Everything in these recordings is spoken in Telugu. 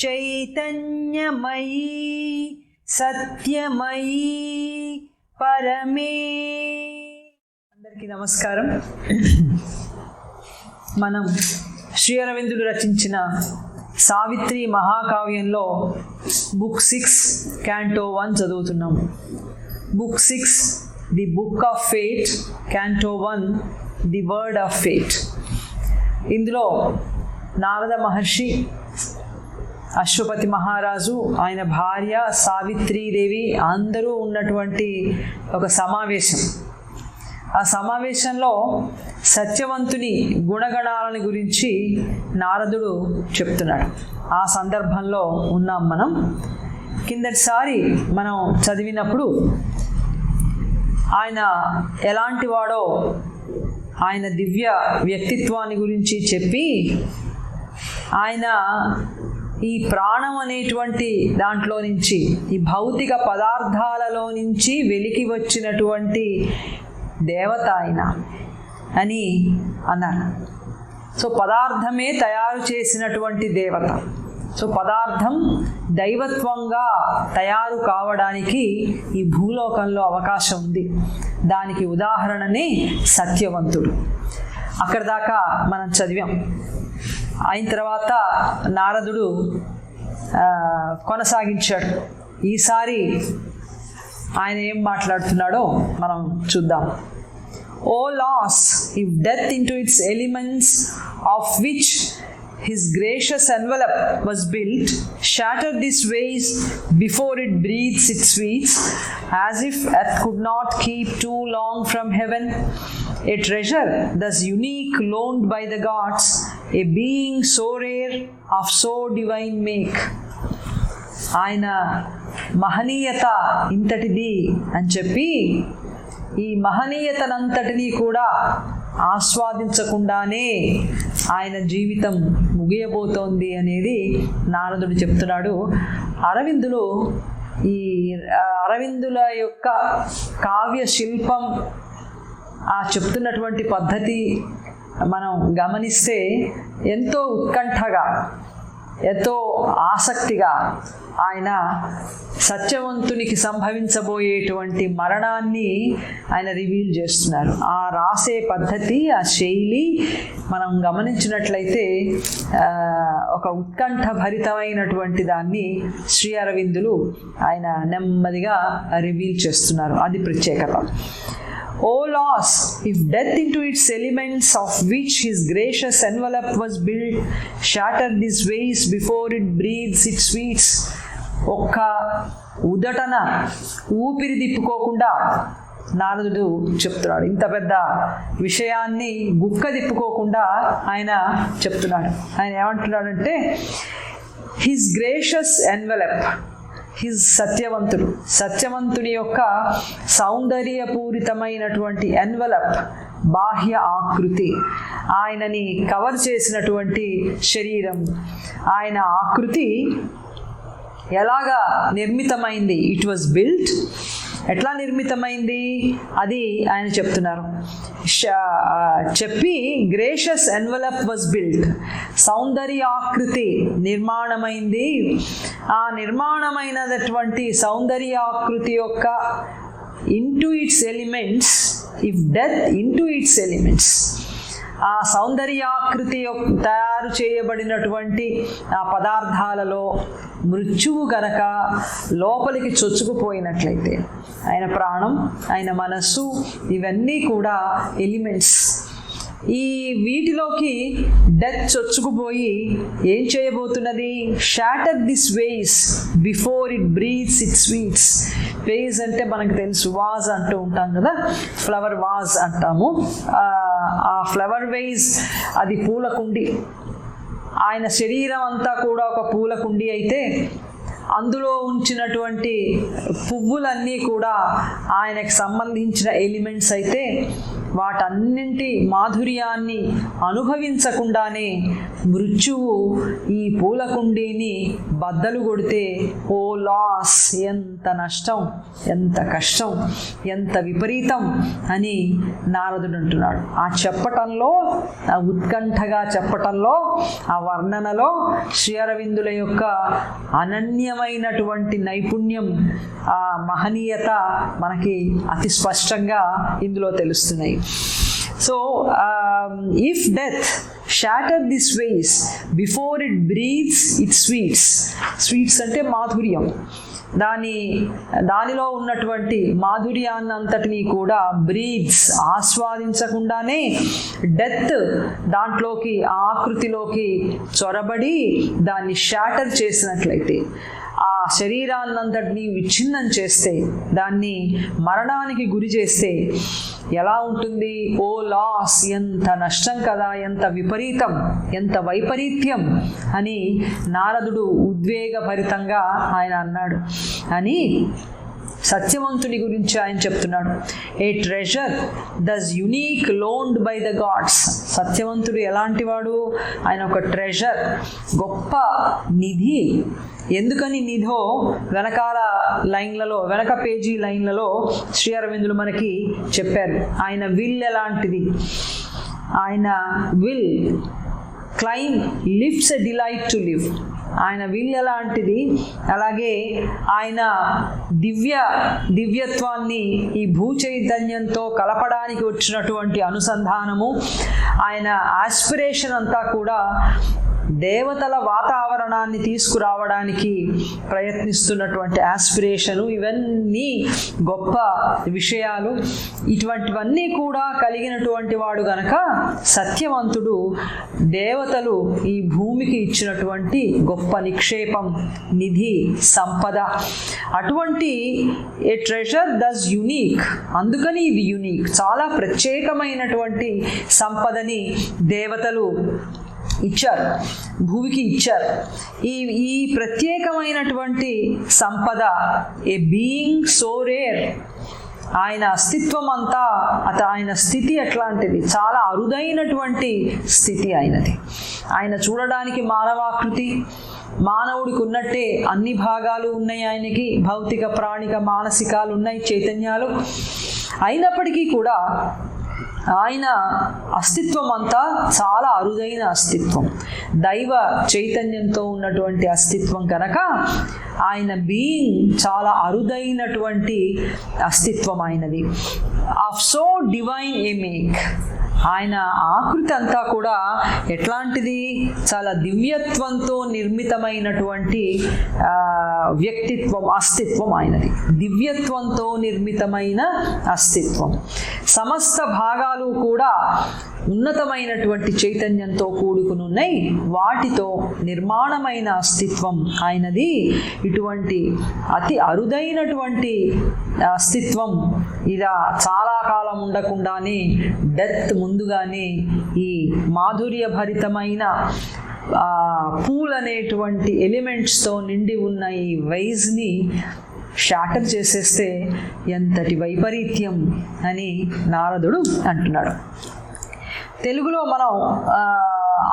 చైతన్యమయీ సత్యమయీ పరమే. అందరికీ నమస్కారం. మనం శ్రీ అరవిందులు రచించిన సావిత్రి మహాకావ్యంలో బుక్ 6 క్యాంటో 1 చదువుతున్నాం. Book 6 the book of fate, canto 1 the word of fate. ఇందులో నారద మహర్షి, అశ్వపతి మహారాజు, ఆయన భార్య సావిత్రీదేవి అందరూ ఉన్నటువంటి ఒక సమావేశం. ఆ సమావేశంలో సత్యవంతుని గుణగణాలను గురించి నారదుడు చెప్తున్నాడు. ఆ సందర్భంలో ఉన్నాం మనం. కిందటిసారి మనం చదివినప్పుడు ఆయన ఎలాంటి వాడో, ఆయన దివ్య వ్యక్తిత్వాన్ని గురించి చెప్పి, ఆయన ఈ ప్రాణం అనేటువంటి దాంట్లో నుంచి, ఈ భౌతిక పదార్థాలలో నుంచి వెలికి వచ్చినటువంటి దేవత ఆయన అని అన్నారు. సో పదార్థమే తయారు చేసినటువంటి దేవత. సో పదార్థం దైవత్వంగా తయారు కావడానికి ఈ భూలోకంలో అవకాశం ఉంది. దానికి ఉదాహరణనే సత్యవంతుడు. అక్కడ దాకా మనం చదివాం. అయిన తర్వాత నారదుడు కొనసాగించాడు. ఈసారి ఆయన ఏం మాట్లాడుతున్నాడో మనం చూద్దాం. O loss, if death into its elements of which his gracious envelope was built, shattered these ways before it breathes its sweets, as if earth could not keep too long from heaven. A treasure thus unique loaned by the gods, a being so rare of so divine make. ఆయన మహనీయత ఇంతటిది అని చెప్పి, ఈ మహనీయతనంతటినీ కూడా ఆస్వాదించకుండానే ఆయన జీవితం ముగియబోతోంది అనేది నారదుడు చెప్తున్నాడు. అరవిందులు, ఈ అరవిందుల యొక్క కావ్య శిల్పం, ఆ చెప్తున్నటువంటి పద్ధతి మనం గమనిస్తే ఎంతో ఉత్కంఠగా, ఎంతో ఆసక్తిగా ఆయన సత్యవంతునికి సంభవించబోయేటువంటి మరణాన్ని ఆయన రివీల్ చేస్తున్నారు. ఆ రాసే పద్ధతి, ఆ శైలి మనం గమనించినట్లయితే ఒక ఉత్కంఠ భరితమైనటువంటి దాన్ని శ్రీ అరవిందులు ఆయన నెమ్మదిగా రివీల్ చేస్తున్నారు. అది ప్రత్యేకత. O loss, if death into its elements of which his gracious envelope was built, shattered these ways before it breathes its sweets. ఒక్క ఉదటన ఊపిరి తిప్పుకోకుండా నారదుడు చెప్తున్నాడు. ఇంత పెద్ద విషయాన్ని గుక్క తిప్పుకోకుండా ఆయన చెప్తున్నాడు. ఆయన ఏమంటున్నాడంటే, హిస్ గ్రేషియస్ ఎన్వెలప్, హిజ్ సత్యవంతుడు, సత్యవంతుని యొక్క సౌందర్యపూరితమైనటువంటి ఎన్వలప్, బాహ్య ఆకృతి, ఆయనని కవర్ చేసినటువంటి శరీరం, ఆయన ఆకృతి ఎలాగా నిర్మితమైంది, ఇట్ వాజ్ బిల్ట్, ఎట్లా నిర్మితమైంది అది ఆయన చెప్తున్నారు. చెప్పి గ్రేషియస్ ఎన్వలప్ వాజ్ బిల్ట్, సౌందర్యాకృతి నిర్మాణమైంది. ఆ నిర్మాణమైనటువంటి సౌందర్యాకృతి యొక్క into its elements, if death into its elements, ఆ సౌందర్యాకృతి తయారు చేయబడినటువంటి ఆ పదార్థాలలో మృత్యువు గనక లోపలికి చొచ్చుకుపోయినట్లయితే, ఆయన ప్రాణం, ఆయన మనస్సు, ఇవన్నీ కూడా ఎలిమెంట్స్. ఈ వీటిలోకి డెత్ చొచ్చుకుపోయి ఏం చేయబోతున్నది? Shatter this vase before it breathes it sweets. Vase అంటే మనకు తెలుసు, వాజ్ అంటూ ఉంటాం కదా, ఫ్లవర్ వాజ్ అంటాము. ఆ ఫ్లవర్ వేస్ అది పూలకుండి. ఆయన శరీరం అంతా కూడా ఒక పూలకుండి అయితే, అందులో ఉంచినటువంటి పువ్వులన్నీ కూడా ఆయనకు సంబంధించిన ఎలిమెంట్స్ అయితే, వాటన్నింటి మాధుర్యాన్ని అనుభవించకుండానే మృత్యువు ఈ పూల కుండీని బద్దలు కొడితే ఓ లాస్, ఎంత నష్టం, ఎంత కష్టం, ఎంత విపరీతం అని నారదుడు అంటున్నాడు. ఆ చెప్పటంలో, ఆ ఉత్కంఠగా చెప్పటంలో, ఆ వర్ణనలో శ్రీ అరవిందుల యొక్క అనన్యమైనటువంటి నైపుణ్యం, ఆ మహనీయత మనకి అతి స్పష్టంగా ఇందులో తెలుస్తున్నాయి. So if death shatter this vase before it breathes its sweets అంటే మాధుర్యం, దానిలో ఉన్నటువంటి మాధుర్యాన్నంతటినీ కూడా బ్రీత్స్ ఆస్వాదించకుండానే డెత్ దాంట్లోకి, ఆకృతిలోకి చొరబడి దాన్ని షాటర్ చేసినట్లయితే, ఆ శరీరాన్నంతటినీ విచ్ఛిన్నం చేస్తే, దాన్ని మరణానికి గురి చేస్తే ఎలా ఉంటుంది? ఓ లాస్, ఎంత నష్టం కదా, ఎంత విపరీతం, ఎంత వైపరీత్యం అని నారదుడు ఉద్వేగభరితంగా ఆయన అన్నాడు. అని సత్యవంతుని గురించి ఆయన చెప్తున్నాడు. A treasure thus unique loaned by the gods. సత్యవంతుడు ఎలాంటి వాడు? ఆయన ఒక ట్రెజర్, గొప్ప నిధి. ఎందుకని నిధో వెనకాల లైన్లలో, వెనక పేజీ లైన్లలో శ్రీ అరవిందులు మనకి చెప్పారు. ఆయన విల్ ఎలాంటిది? ఆయన will claim lifts a delight to live. ఆయన విల్ ఎలాంటిది, అలాగే ఆయన దివ్యత్వాన్ని ఈ భూ చైతన్యంతో కలపడానికి వచ్చినటువంటి అనుసంధానము, ఆయన ఆస్పిరేషన్ అంతా కూడా దేవతల వాతావరణాన్ని తీసుకురావడానికి ప్రయత్నిస్తున్నటువంటి ఆస్పిరేషను, ఇవన్నీ గొప్ప విషయాలు. ఇటువంటివన్నీ కూడా కలిగినటువంటి వాడు గనక సత్యవంతుడు దేవతలు ఈ భూమికి ఇచ్చినటువంటి గొప్ప నిక్షేపం, నిధి, సంపద. అటువంటి ఏ ట్రెజర్ దస్ యునీక్, అందుకని ఇది యునీక్, చాలా ప్రత్యేకమైనటువంటి సంపదని దేవతలు ఇచ్చారు, భూమికి ఇచ్చారు. ఈ ప్రత్యేకమైనటువంటి సంపద, ఏ బీయింగ్ సో రేర్, ఆయన అస్తిత్వం అంతా, ఆయన స్థితి ఎట్లాంటిది? చాలా అరుదైనటువంటి స్థితి ఆయనది. ఆయన చూడడానికి మానవాకృతి, మానవుడికి ఉన్నట్టే అన్ని భాగాలు ఉన్నాయి ఆయనకి, భౌతిక, ప్రాణిక, మానసికాలు ఉన్నాయి, చైతన్యాలు. అయినప్పటికీ కూడా ఆయన అస్తిత్వం అంతా చాలా అరుదైన అస్తిత్వం, దైవ చైతన్యంతో ఉన్నటువంటి అస్తిత్వం కనుక ఆయన బీయింగ్ చాలా అరుదైనటువంటి అస్తిత్వం ఆయనది. Of so divine A make, ఆయన ఆకృతి అంతా కూడా ఎట్లాంటిది? చాలా దివ్యత్వంతో నిర్మితమైనటువంటి వ్యక్తిత్వం, అస్తిత్వం ఆయనది. దివ్యత్వంతో నిర్మితమైన అస్తిత్వం. సమస్త భాగాలు కూడా ఉన్నతమైనటువంటి చైతన్యంతో కూడుకుని ఉన్నాయి, వాటితో నిర్మాణమైన అస్తిత్వం ఆయనది. ఇటువంటి అతి అరుదైనటువంటి అస్తిత్వం ఇలా చాలా కాలం ఉండకుండానే డెత్ ముందుగానే ఈ మాధుర్యభరితమైన పూల్ అనేటువంటి ఎలిమెంట్స్తో నిండి ఉన్న ఈ వైజ్ని షాటర్ చేసేస్తే ఎంతటి వైపరీత్యం అని నారదుడు అంటున్నాడు. తెలుగులో మనం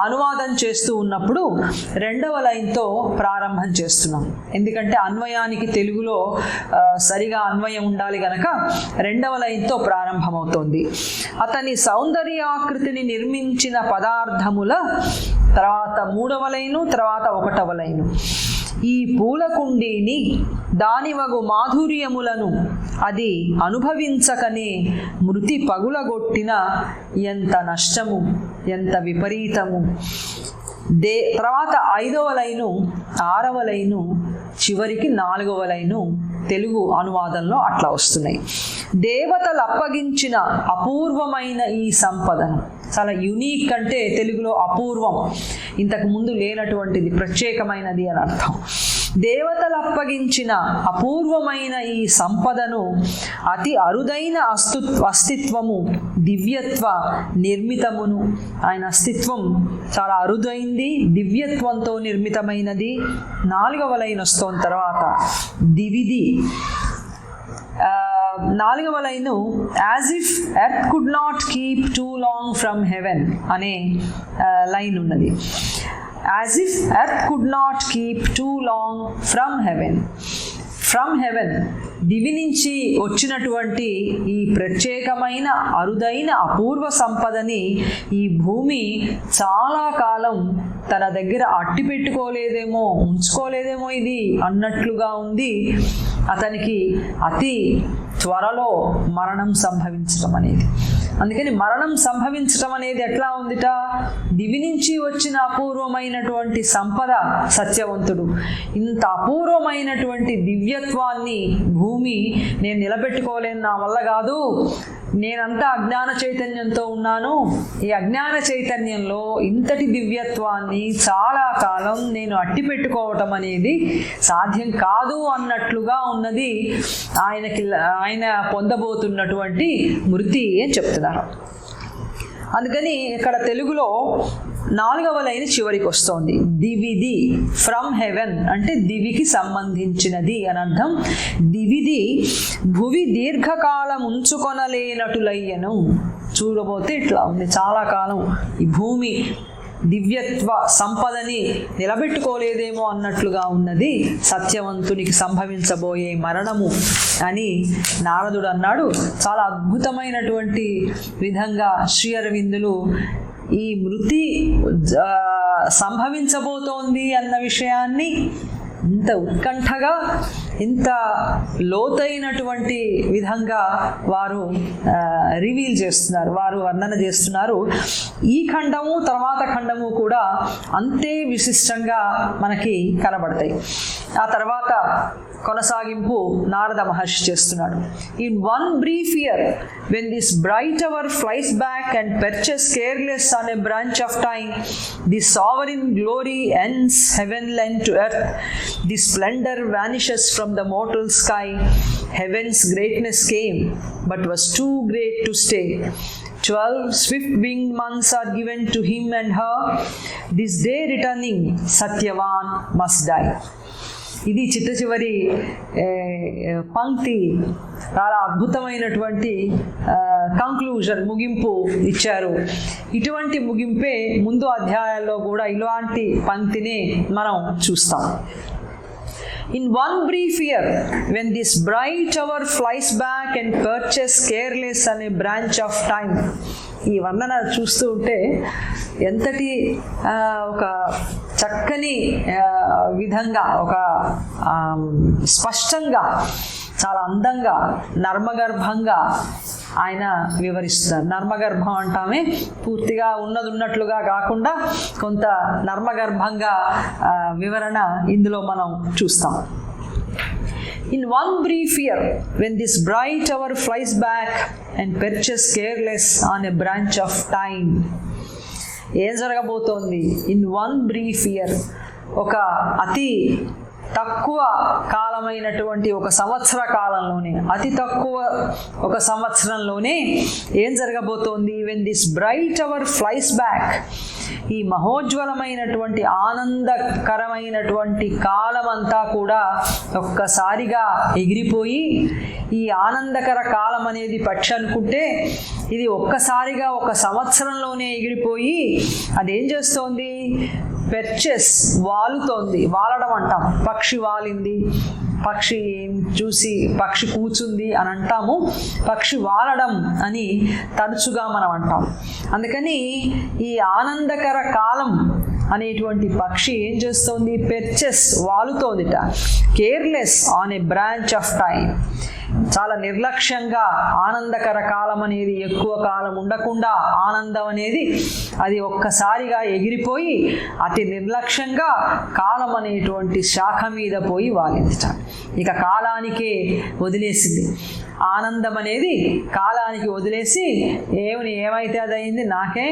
అనువాదం చేస్తూ ఉన్నప్పుడు రెండవ లైన్తో ప్రారంభం చేస్తున్నాం. ఎందుకంటే అన్వయానికి తెలుగులో సరిగా అన్వయం ఉండాలి కనుక రెండవ లైన్తో ప్రారంభమవుతోంది. అతని సౌందర్యాకృతిని నిర్మించిన పదార్థముల, తర్వాత మూడవ లైను, తర్వాత ఒకటవ లైను. ఈ పూలకుండీని దానివగు మాధుర్యములను అది అనుభవించకనే మృతి పగులగొట్టిన ఎంత నష్టము, ఎంత విపరీతము. తర్వాత 5వ లైను, 6వ లైను, చివరికి 4వ లైను తెలుగు అనువాదంలో అట్లా వస్తున్నాయి. దేవతలు అప్పగించిన అపూర్వమైన ఈ సంపదను, చాలా యునీక్ అంటే తెలుగులో అపూర్వం, ఇంతకు ముందు లేనటువంటిది, ప్రత్యేకమైనది అని అర్థం. దేవతలు అప్పగించిన అపూర్వమైన ఈ సంపదను, అతి అరుదైన అస్తిత్వము, దివ్యత్వ నిర్మితమును, ఆయన అస్తిత్వం చాలా అరుదైంది, దివ్యత్వంతో నిర్మితమైనది. 4వ లైన్ వస్తోన్న తర్వాత దివిది 4వ line as if earth could not keep too long from heaven అనే లైన్ ఉన్నది. As if earth could not keep too long from heaven. From heaven, దివి నుంచి వచ్చినటువంటి ఈ ప్రత్యేకమైన అరుదైన అపూర్వ సంపదని ఈ భూమి చాలా కాలం తన దగ్గర అట్టి పెట్టుకోలేదేమో, ఉంచుకోలేదేమో ఇది అన్నట్లుగా ఉంది. అతనికి అతి త్వరలో మరణం సంభవించడం అనేది. అందుకని మరణం సంభవించడం అనేది ఎట్లా ఉందిట, దివి నుంచి వచ్చిన అపూర్వమైనటువంటి సంపద సత్యవంతుడు. ఇంత అపూర్వమైనటువంటి దివ్యత్వాన్ని భూమి నేను నిలబెట్టుకోలేను, నా వల్ల కాదు, నేనంతా అజ్ఞాన చైతన్యంతో ఉన్నాను, ఈ అజ్ఞాన చైతన్యంలో ఇంతటి దివ్యత్వాన్ని చాలా కాలం నేను అట్టి పెట్టుకోవటం అనేది సాధ్యం కాదు అన్నట్లుగా ఉన్నది ఆయన పొందబోతున్నటువంటి మృతి అని చెప్తున్నారు. అందుకని ఇక్కడ తెలుగులో 4వ లైన్ చివరికి వస్తోంది. దివిది, ఫ్రమ్ హెవెన్ అంటే దివికి సంబంధించినది అని అర్థం. దివిది భువి దీర్ఘకాలం ఉంచుకొనలేనటులయ్యను. చూడబోతే ఇట్లా ఉంది, చాలా కాలం ఈ భూమి దివ్యత్వ సంపదని నిలబెట్టుకోలేదేమో అన్నట్లుగా ఉన్నది సత్యవంతునికి సంభవించబోయే మరణము అని నారదుడు అన్నాడు. చాలా అద్భుతమైనటువంటి విధంగా శ్రీ అరవిందులు ఈ మృతి సంభవించబోతోంది అన్న విషయాన్ని ఇంత ఉత్కంఠగా, ఇంత లోతైనటువంటి విధంగా వారు రివీల్ చేస్తున్నారు, వారు వర్ణన చేస్తున్నారు. ఈ ఖండము తర్వాత ఖండము కూడా అంతే విశిష్టంగా మనకి కనబడతాయి. ఆ తర్వాత కొనసాగింపు నారద మహర్షి చేస్తున్నాడు. In one brief year when this bright hour flies back and perches careless on a branch of time, the sovereign glory ends, heaven lent to earth, the splendor vanishes from the mortal sky. Heaven's greatness came but was too great to stay. 12 swift-winged months are given to him and her. This day returning, Satyavan must die. ఇది చిట్ట చివరి పంక్తి. చాలా అద్భుతమైనటువంటి కంక్లూజన్, ముగింపు ఇచ్చారు. ఇటువంటి ముగింపే ముందు అధ్యాయాల్లో కూడా ఇలాంటి పంక్తిని మనం చూస్తాం. In one brief year, when this bright hour flies back and perches careless on a branch of time. ఈ వర్ణన చూస్తూ ఉంటే ఎంతటి ఒక చక్కని విధంగా, ఒక స్పష్టంగా, చాలా అందంగా, నర్మగర్భంగా ఆయన వివరిస్తున్నారు. నర్మగర్భం అంటామే పూర్తిగా ఉన్నది ఉన్నట్లుగా కాకుండా కొంత నర్మగర్భంగా వివరణ ఇందులో మనం చూస్తాం. In one brief year, when this bright hour flies back and perches careless on a branch of time. ఏం జరగబోతోంది? ఇన్ వన్ బ్రీఫ్ ఇయర్, ఒక అతి తక్కువ కాలమైనటువంటి ఒక సంవత్సర కాలంలోనే, అతి తక్కువ ఒక సంవత్సరంలోనే ఏం జరగబోతోంది? When this bright hour flies back, ఈ మహోజ్వలమైనటువంటి ఆనందకరమైనటువంటి కాలం అంతా కూడా ఒక్కసారిగా ఎగిరిపోయి, ఈ ఆనందకర కాలం అనేది పక్షి అనుకుంటే ఇది ఒక్కసారిగా ఒక సంవత్సరంలోనే ఎగిరిపోయి అదేం చేస్తోంది? పెర్చెస్, వాలుతోంది. వాలడం అంటాం, పక్షి వాలింది, పక్షి చూసి పక్షి కూర్చుంది అని అంటాము. పక్షి వాలడం అని తరచుగా మనం అంటాం. అందుకని ఈ ఆనందకర కాలం అనేటువంటి పక్షి ఏం చేస్తోంది? పెర్చెస్, వాలుతోందిట. Careless on a branch of time, చాలా నిర్లక్ష్యంగా. ఆనందకర కాలం అనేది ఎక్కువ కాలం ఉండకుండా, ఆనందం అనేది అది ఒక్కసారిగా ఎగిరిపోయి అతి నిర్లక్ష్యంగా కాలం అనేటువంటి శాఖ మీద పోయి వాలిందిట. ఇక కాలానికే వదిలేసింది. ఆనందం అనేది కాలానికి వదిలేసి ఏమైతే అదయింది నాకే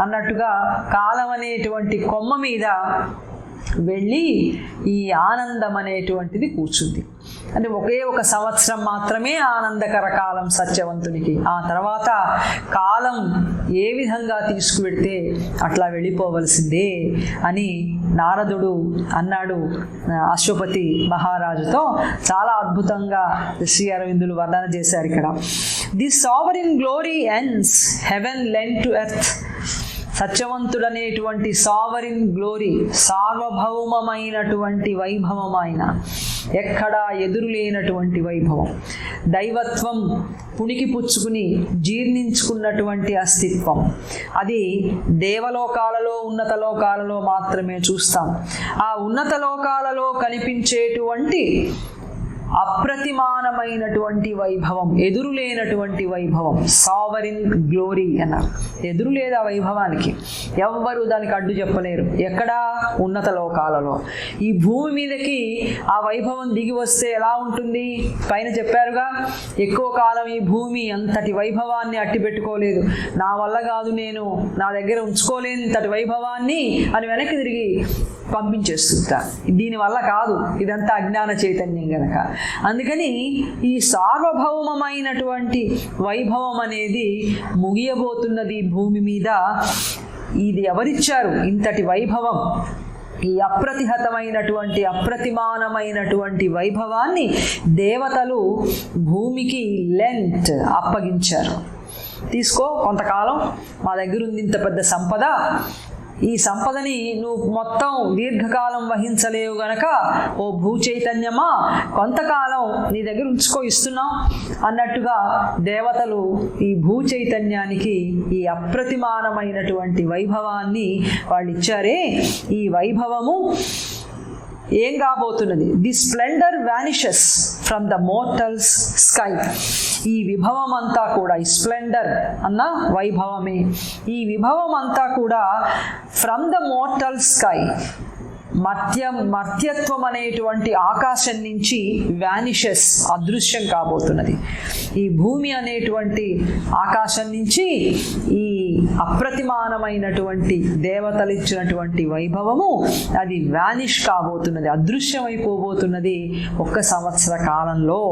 అన్నట్టుగా కాలం అనేటువంటి కొమ్మ మీద వెళ్ళి ఈ ఆనందం అనేటువంటిది కూర్చుంది. అంటే ఒకే ఒక సంవత్సరం మాత్రమే ఆనందకర కాలం సత్యవంతునికి. ఆ తర్వాత కాలం ఏ విధంగా తీసుకువెడితే అట్లా వెళ్ళిపోవలసిందే అని నారదుడు అన్నాడు అశ్వపతి మహారాజుతో. చాలా అద్భుతంగా శ్రీ అరవిందులు వర్ణన చేశారు ఇక్కడ. The sovereign glory ends heaven lent to earth. సత్యవంతుడనేటువంటి సావరిన్ గ్లోరీ, సార్వభౌమమైనటువంటి వైభవం, ఆయన ఎక్కడా ఎదురులేనటువంటి వైభవం, దైవత్వం పుణికి పుచ్చుకుని జీర్ణించుకున్నటువంటి అస్తిత్వం, అది దేవలోకాలలో ఉన్నత లోకాలలో మాత్రమే చూస్తాం. ఆ ఉన్నత లోకాలలో కనిపించేటువంటి అప్రతిమానమైనటువంటి వైభవం, ఎదురులేనటువంటి వైభవం, సావరిన్ గ్లోరీ అన్నారు. ఎదురు లేదు ఆ వైభవానికి, ఎవ్వరూ దానికి అడ్డు చెప్పలేరు. ఎక్కడా? ఉన్నత లోకాలలో. ఈ భూమి మీదకి ఆ వైభవం దిగి వస్తే ఎలా ఉంటుంది? పైన చెప్పారుగా, ఎక్కువ కాలం ఈ భూమి అంతటి వైభవాన్ని అట్టి పెట్టుకోలేదు, నా వల్ల కాదు, నేను నా దగ్గర ఉంచుకోలేనింతటి వైభవాన్ని అని వెనక్కి తిరిగి పంపించేస్తుంటా. దీనివల్ల కాదు, ఇదంతా అజ్ఞాన చైతన్యం గనక. అందుకని ఈ సార్వభౌమమైనటువంటి వైభవం అనేది ముగియబోతున్నది భూమి మీద. ఇది ఎవరిచ్చారు ఇంతటి వైభవం? ఈ అప్రతిహతమైనటువంటి అప్రతిమానమైనటువంటి వైభవాన్ని దేవతలు భూమికి లెంట్ అప్పగించారు. తీసుకో, కొంతకాలం మా దగ్గర ఉంది ఇంత పెద్ద సంపద, ఈ సంపదని నువ్వు మొత్తం దీర్ఘకాలం వహించలేవు గనక ఓ భూ చైతన్యమా కొంతకాలం నీ దగ్గర ఉంచుకో, ఇస్తున్నాం అన్నట్టుగా దేవతలు ఈ భూ చైతన్యానికి ఈ అప్రతిమానమైనటువంటి వైభవాన్ని వాళ్ళు ఇచ్చారే. ఈ వైభవము ఏం కాబోతున్నది? The splendour vanishes from the mortal's sky. ఈ విభవం అంతా కూడా, ఈ స్ప్లెండర్ అన్న వైభవమే, ఈ విభవం అంతా కూడా ఫ్రమ్ ద మోర్టల్ స్కై, మర్త్యత్వం అనేటువంటి ఆకాశం నుంచి వానిషెస్, అదృశ్యం కాబోతున్నది. ఈ భూమి అనేటువంటి ఆకాశం నుంచి ఈ అప్రతిమానమైనటువంటి దేవతలు ఇచ్చినటువంటి వైభవము అది వానిష్ కాబోతున్నది, అదృశ్యమైపోబోతున్నది 1 సంవత్సర కాలంలో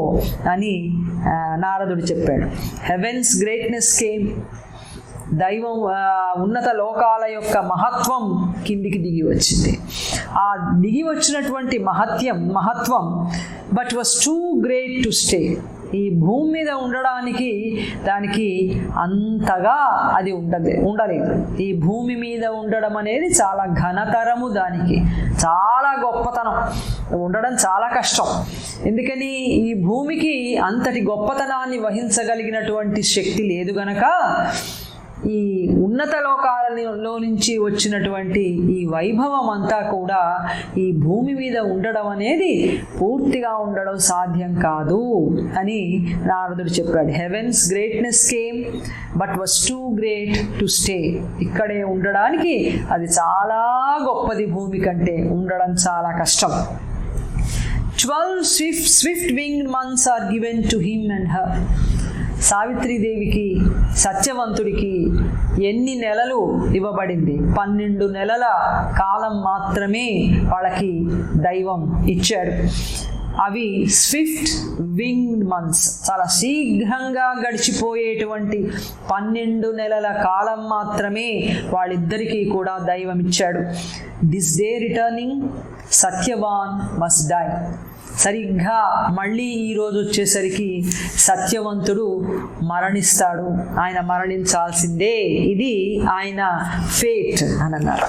అని నారదుడు చెప్పాడు. Heaven's greatness came. దైవం ఉన్నత లోకాల యొక్క మహత్వం కిందికి దిగి వచ్చింది. ఆ దిగి వచ్చినటువంటి మహత్వం but was too great to stay. ఈ భూమి మీద ఉండడానికి దానికి అంతగా అది ఉండలేదు. ఈ భూమి మీద ఉండడం అనేది చాలా ఘనతరము, దానికి చాలా గొప్పతనం, ఉండడం చాలా కష్టం. ఎందుకని? ఈ భూమికి అంతటి గొప్పతనాన్ని వహించగలిగినటువంటి శక్తి లేదు గనక ఈ ఉన్నత లోకాలలో నుంచి వచ్చినటువంటి ఈ వైభవం అంతా కూడా ఈ భూమి మీద ఉండడం అనేది పూర్తిగా ఉండడం సాధ్యం కాదు అని నారదుడు చెప్పాడు. Heaven's greatness came but was too great to stay. ఇక్కడే ఉండడానికి అది చాలా గొప్పది, భూమి కంటే ఉండడం చాలా కష్టం. 12 swift winged months are given to him and her. సావిత్రీదేవికి, సత్యవంతుడికి ఎన్ని నెలలు ఇవ్వబడింది? 12 నెలల కాలం మాత్రమే వాళ్ళకి దైవం ఇచ్చాడు. అవి స్విఫ్ట్ వింగ్డ్ మంత్స్, చాలా శీఘ్రంగా గడిచిపోయేటువంటి 12 నెలల కాలం మాత్రమే వాళ్ళిద్దరికీ కూడా దైవం ఇచ్చాడు. This day returning Satyavan must die. సరిగ్గా మళ్ళీ ఈరోజు వచ్చేసరికి సత్యవంతుడు మరణిస్తాడు, ఆయన మరణించాల్సిందే, ఇది ఆయన ఫేట్ అని అన్నారు.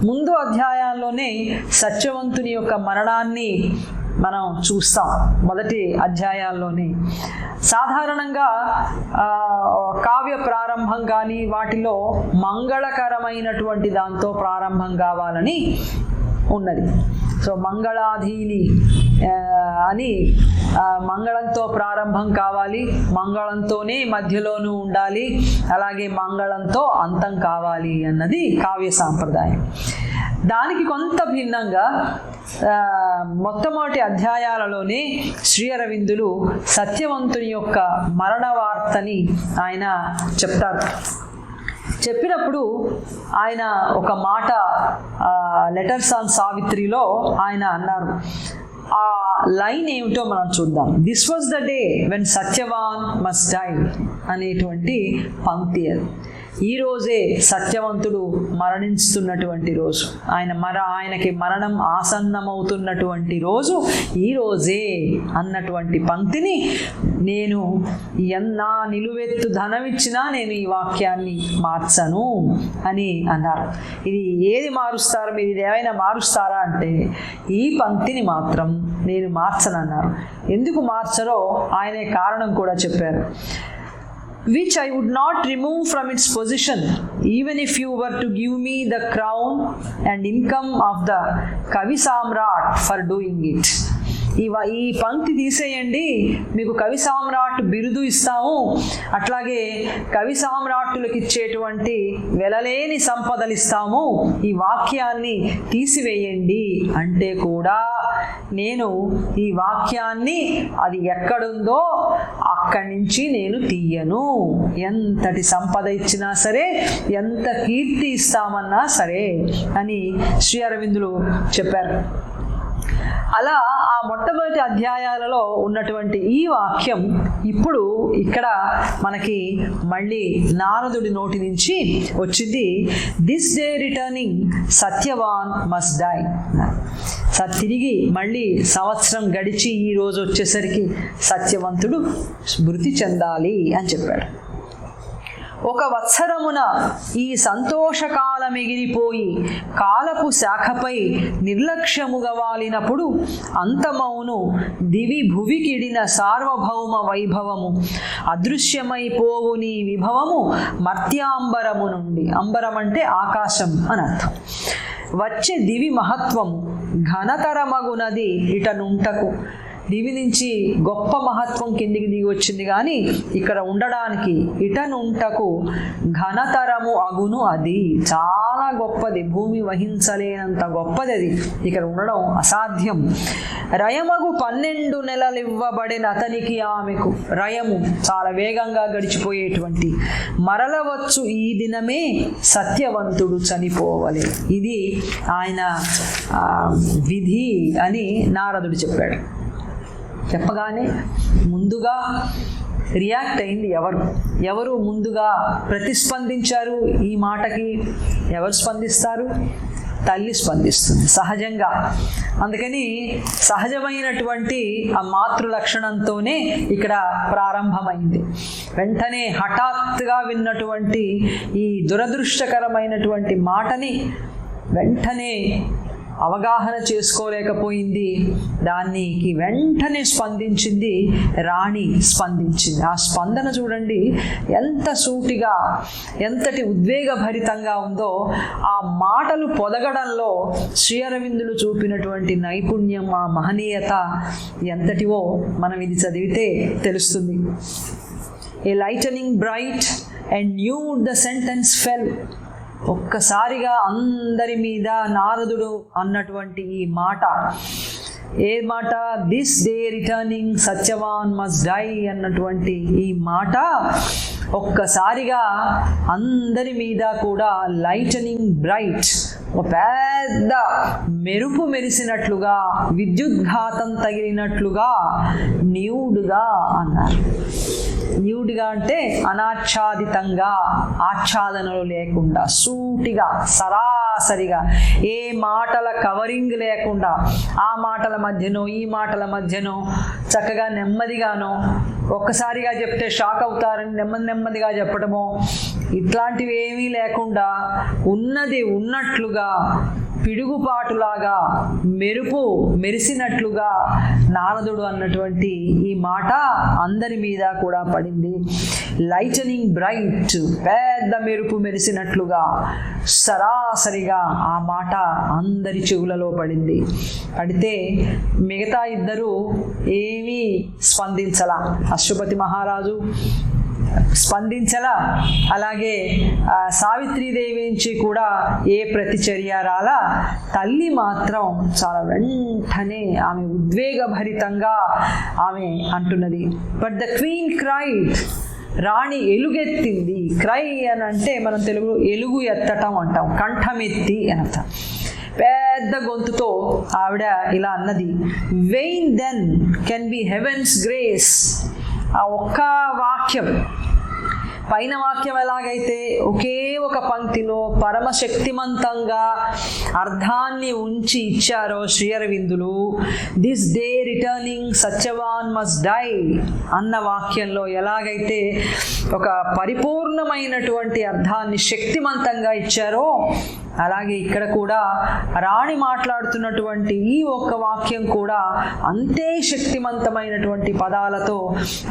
ముందు అధ్యాయాల్లోనే సత్యవంతుని యొక్క మరణాన్ని మనం చూస్తాం. మొదటి అధ్యాయాల్లోనే సాధారణంగా కావ్య ప్రారంభం కానీ వాటిలో మంగళకరమైనటువంటి దాంతో ప్రారంభం కావాలని ఉన్నది. సో మంగళాధీని అని మంగళంతో ప్రారంభం కావాలి, మంగళంతోనే మధ్యలోనూ ఉండాలి, అలాగే మంగళంతో అంతం కావాలి అన్నది కావ్య సాంప్రదాయం. దానికి కొంత భిన్నంగా మొట్టమొదటి అధ్యాయాలలోనే శ్రీ అరవిందులు సత్యవంతుని యొక్క మరణ వార్తని ఆయన చెప్తారు. చెప్పినప్పుడు ఆయన ఒక మాట లెటర్స్ ఆన్ సావిత్రిలో ఆయన అన్నారు. ఆ లైన్ ఏమిటో మనం చూద్దాం. This was the day when Satyavan must die అనేటువంటి పంక్తి అది. ఈ రోజే సత్యవంతుడు మరణిస్తున్నటువంటి రోజు, ఆయనకి మరణం ఆసన్నమవుతున్నటువంటి రోజు ఈ రోజే అన్నటువంటి పంక్తిని నేను నా నిలువెత్తు ధనమిచ్చినా నేను ఈ వాక్యాన్ని మార్చను అని అన్నారు. ఇది ఏది మారుస్తారు మీరు, ఇది ఏమైనా మారుస్తారా అంటే ఈ పంక్తిని మాత్రం నేను మార్చనన్నారు. ఎందుకు మార్చరో ఆయనే కారణం కూడా చెప్పారు. Which I would not remove from its position, even if you were to give me the crown and income of the Kavi Samrat for doing it. ఈ పంక్తి తీసేయండి, మీకు కవి సామ్రాట్ బిరుదు ఇస్తాము, అట్లాగే కవి సామ్రాట్టులకు ఇచ్చేటువంటి వెలలేని సంపదలు ఇస్తాము, ఈ వాక్యాన్ని తీసివేయండి అంటే కూడా నేను ఈ వాక్యాన్ని అది ఎక్కడుందో అక్కడి నుంచి నేను తీయను. ఎంతటి సంపద ఇచ్చినా సరే, ఎంత కీర్తి ఇస్తామన్నా సరే అని శ్రీ అరవిందులు చెప్పారు. అలా ఆ మొట్టమొదటి అధ్యాయాలలో ఉన్నటువంటి ఈ వాక్యం ఇప్పుడు ఇక్కడ మనకి మళ్ళీ నారదుడి నోటి నుంచి వచ్చింది. This day returning Satyavan must die. తిరిగి మళ్ళీ సంవత్సరం గడిచి ఈ రోజు వచ్చేసరికి సత్యవంతుడు మృతి చెందాలి అని చెప్పాడు. ఒక వత్సరమున ఈ సంతోషకాలం ఎగిరిపోయి కాలపు శాఖపై నిర్లక్ష్యముగా వాలినప్పుడు అంతమౌను దివి భువికిడిన సార్వభౌమ వైభవము అదృశ్యమైపోవు నీ విభవము మర్త్యాంబరము నుండి. అంబరం అంటే ఆకాశం అని అర్థం. వచ్చే దివి మహత్వము ఘనతరమగునది ఇటనుంటకు. దివి నుంచి గొప్ప మహత్వం కిందికి దిగి వచ్చింది, కానీ ఇక్కడ ఉండడానికి ఇటనుంటకు ఘనతరము అగును. అది చాలా గొప్పది, భూమి వహించలేనంత గొప్పది అది, ఇక్కడ ఉండడం అసాధ్యం. రయమగు 12 నెలలివ్వబడిన అతనికి ఆమెకు. రయము చాలా వేగంగా గడిచిపోయేటువంటి, మరలవచ్చు ఈ దినమే సత్యవంతుడు చనిపోవలే. ఇది ఆయన విధి అని నారదుడు చెప్పాడు. చెప్పగానే ముందుగా రియాక్ట్ అయింది ఎవరు ముందుగా ప్రతిస్పందించారు ఈ మాటకి? ఎవరు స్పందిస్తారు? తల్లి స్పందిస్తుంది సహజంగా. అందుకని సహజమైనటువంటి ఆ మాతృ లక్షణంతోనే ఇక్కడ ప్రారంభమైంది. వెంటనే హఠాత్తుగా విన్నటువంటి ఈ దురదృష్టకరమైనటువంటి మాటని వెంటనే అవగాహన చేసుకోలేకపోయింది. దానికి వెంటనే స్పందించింది రాణి, స్పందించింది. ఆ స్పందన చూడండి ఎంత సూటిగా, ఎంతటి ఉద్వేగభరితంగా ఉందో. ఆ మాటలు పొదగడంలో శ్రీ అరవిందులు చూపినటువంటి నైపుణ్యం, ఆ మహనీయత ఎంతటివో మనం ఇది చదివితే తెలుస్తుంది. A lightning bright and nude the sentence fell. ఒక్కసారిగా అందరి మీద నారదుడు అన్నటువంటి ఈ మాట, ఏ మాట? This day returning Satyavan must die అన్నటువంటి ఈ మాట ఒక్కసారిగా అందరి మీద కూడా లైటనింగ్ బ్రైట్, ఒక పెద్ద మెరుపు మెరిసినట్లుగా, విద్యుద్ఘాతం తగిలినట్లుగా, న్యూడ్గా అన్నారు. న్యూడ్గా అంటే అనాచ్ఛాదితంగా, ఆచ్ఛాదనలు లేకుండా, సూటిగా, సరాసరిగా, ఏ మాటల కవరింగ్ లేకుండా, ఆ మాటల మధ్యనో ఈ మాటల మధ్యనో చక్కగా నెమ్మదిగానో, ఒక్కసారిగా చెప్తే షాక్ అవుతారని నెమ్మదిగా చెప్పడమో, ఇట్లాంటివి ఏమీ లేకుండా ఉన్నది ఉన్నట్లుగా, పిడుగుపాటులాగా, మెరుపు మెరిసినట్లుగా నారదుడు అన్నటువంటి ఈ మాట అందరి మీద కూడా పడింది. లైటనింగ్ బ్రైట్, పెద్ద మెరుపు మెరిసినట్లుగా, సరాసరిగా ఆ మాట అందరి చెవులలో పడింది. పడితే మిగతా ఇద్దరు ఏమీ స్పందించలా. అశ్వపతి మహారాజు స్పందించలా, అలాగే సావిత్రీదేవి నుంచి కూడా ఏ ప్రతిచర్య రాలా. తల్లి మాత్రం చాలా వెంటనే ఆమె ఉద్వేగభరితంగా ఆమె అంటున్నది. బట్ ద క్వీన్ క్రైడ్ రాణి ఎలుగెత్తింది. క్రై అని అంటే మనం తెలుగులో ఎలుగు ఎత్తటం అంటాం, కంఠమెత్తి అని అర్థం. పెద్ద గొంతుతో ఆవిడ ఇలా అన్నది, vain then can be heaven's grace. ఆ ఒక్క వాక్యం, పైన వాక్యం ఎలాగైతే ఒకే ఒక పంక్తిలో పరమశక్తిమంతంగా అర్థాన్ని ఉంచి ఇచ్చారో శ్రీ అరవిందులు, this day returning Satyavan must die అన్న వాక్యంలో ఎలాగైతే ఒక పరిపూర్ణమైనటువంటి అర్థాన్ని శక్తిమంతంగా ఇచ్చారో, అలాగే ఇక్కడ కూడా రాణి మాట్లాడుతున్నటువంటి ఈ ఒక్క వాక్యం కూడా అంతే శక్తివంతమైనటువంటి పదాలతో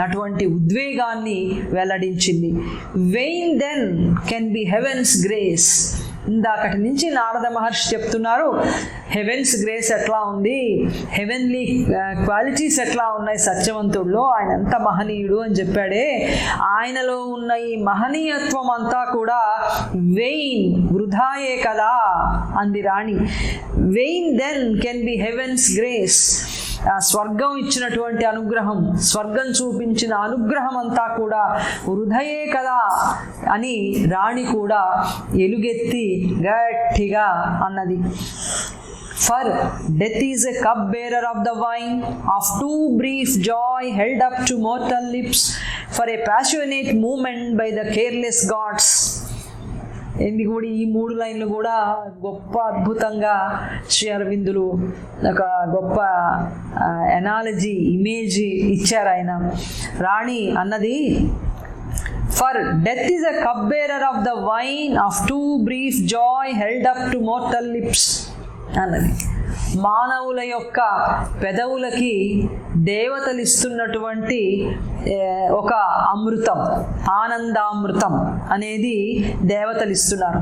అటువంటి ఉద్వేగాన్ని వెల్లడించింది. Vain then can be heaven's grace. ఇందాకటి నుంచి నారద మహర్షి చెప్తున్నారు, హెవెన్స్ గ్రేస్ ఎట్లా ఉంది, హెవెన్లీ క్వాలిటీస్ ఎట్లా ఉన్నాయి సత్యవంతుల్లో, ఆయన ఎంత మహనీయుడు అని చెప్పాడే, ఆయనలో ఉన్న ఈ మహనీయత్వం అంతా కూడా వెయిన్, వృధాయే కదా అంది రాణి. Vain then can be heaven's grace. స్వర్గం ఇచ్చినటువంటి అనుగ్రహం, స్వర్గం చూపించిన అనుగ్రహం అంతా కూడా వృధయే కదా అని రాణి కూడా ఎలుగెత్తి గట్టిగా అన్నది. For death is a cup bearer of the wine of too brief joy held up to mortal lips for a passionate movement by the careless gods. ఎందుకు కూడా ఈ 3 లైన్లు కూడా గొప్ప అద్భుతంగా శ్రీ అరవిందులు ఒక గొప్ప ఎనాలజీ, ఇమేజ్ ఇచ్చారు ఆయన. రాణి అన్నది, for death is a cup bearer of the wine of two brief Joy held up to mortal lips అన్నది. మానవుల యొక్క పెదవులకి దేవతలు ఇస్తున్నటువంటి ఒక అమృతం, ఆనందామృతం అనేది దేవతలు ఇస్తున్నారు.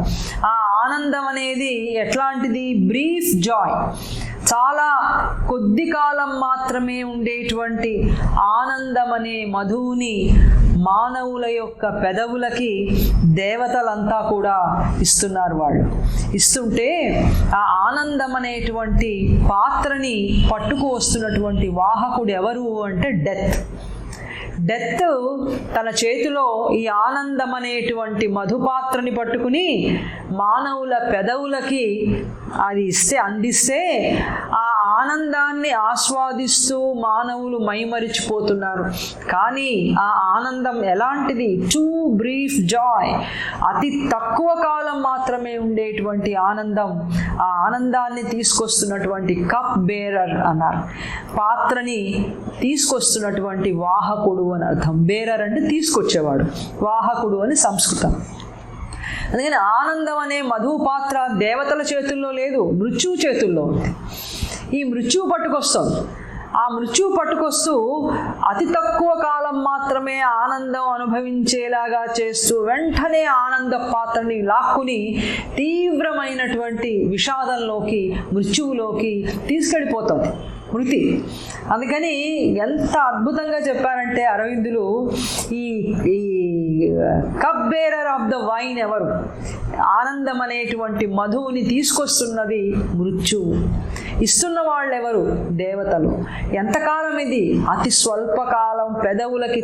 ఆ ఆనందం అనేది ఎట్లాంటిది? బ్రీఫ్ జాయ్, చాలా కొద్ది కాలం మాత్రమే ఉండేటువంటి ఆనందం అనే మధువుని మానవుల యొక్క పెదవులకి దేవతలంతా కూడా ఇస్తున్నారు. వాళ్ళు ఇస్తుంటే ఆ ఆనందం అనేటువంటి పాత్రని పట్టుకు వస్తున్నటువంటి వాహకుడు ఎవరు అంటే డెత్. డెత్ తన చేతిలో ఈ ఆనందం అనేటువంటి మధుపాత్రని పట్టుకుని మానవుల పెదవులకి అది అందిస్తే ఆ ఆనందాన్ని ఆస్వాదిస్తూ మానవులు మైమరిచిపోతున్నారు. కానీ ఆ ఆనందం ఎలాంటిది? టూ బ్రీఫ్ జాయ్, అతి తక్కువ కాలం మాత్రమే ఉండేటువంటి ఆనందం. ఆ ఆనందాన్ని తీసుకొస్తున్నటువంటి కప్ బేరర్ అన్నారు. పాత్రని తీసుకొస్తున్నటువంటి వాహకుడు అని అర్థం. బేరర్ అంటే తీసుకొచ్చేవాడు, వాహకుడు అని సంస్కృతం. అందుకని ఆనందం అనే మధు పాత్ర దేవతల చేతుల్లో లేదు, మృత్యువు చేతుల్లో ఉంది. ఈ మృత్యువు పట్టుకొస్తుంది. ఆ మృత్యువు పట్టుకొస్తూ అతి తక్కువ కాలం మాత్రమే ఆనందం అనుభవించేలాగా చేస్తూ వెంటనే ఆనంద పాత్రని లాక్కుని తీవ్రమైనటువంటి విషాదంలోకి, మృత్యువులోకి తీసుకెళ్ళిపోతుంది మృతి. అందుకని ఎంత అద్భుతంగా చెప్పారంటే అరవిందులు, ఈ cup bearer of the wine ఎవరు? ఆనందం అనేటువంటి మధువుని తీసుకొస్తున్నది మృత్యువు. ఇస్తున్న వాళ్ళు ఎవరు? దేవతలు. ఎంతకాలం ఇది? అతి స్వల్పకాలం, పెదవులకి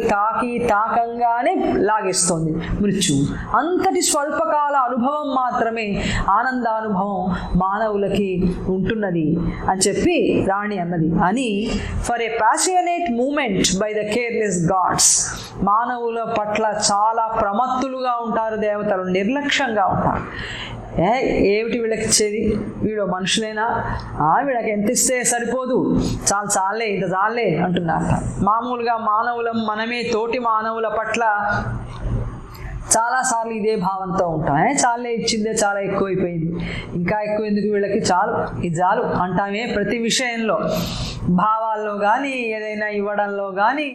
తాకంగానే లాగేస్తుంది మృత్యువు. అంతటి స్వల్పకాల అనుభవం మాత్రమే ఆనందానుభవం మానవులకి ఉంటున్నది అని చెప్పి రాణి అన్నది. అని for a passionate moment by the careless gods, మానవుల పట్ల చాలా ప్రమత్తులుగా ఉంటారు దేవతలు, నిర్లక్ష్యంగా ఉంటారు. ఏమిటి వీళ్ళకి ఇచ్చేది, వీడు మనుషులేనా, వీళ్ళకి ఎంత ఇస్తే సరిపోదు, చాలే ఇంత చాలే అంటున్నారు. మామూలుగా మానవులం మనమే తోటి మానవుల పట్ల చాలాసార్లు ఇదే భావంతో ఉంటాం. చాలే, ఇచ్చిందే చాలా ఎక్కువైపోయింది, ఇంకా ఎక్కువ ఎందుకు వీళ్ళకి, చాలు ఇది చాలు అంటామే. ప్రతి విషయంలో, భావాల్లో కానీ, ఏదైనా ఇవ్వడంలో కానీ,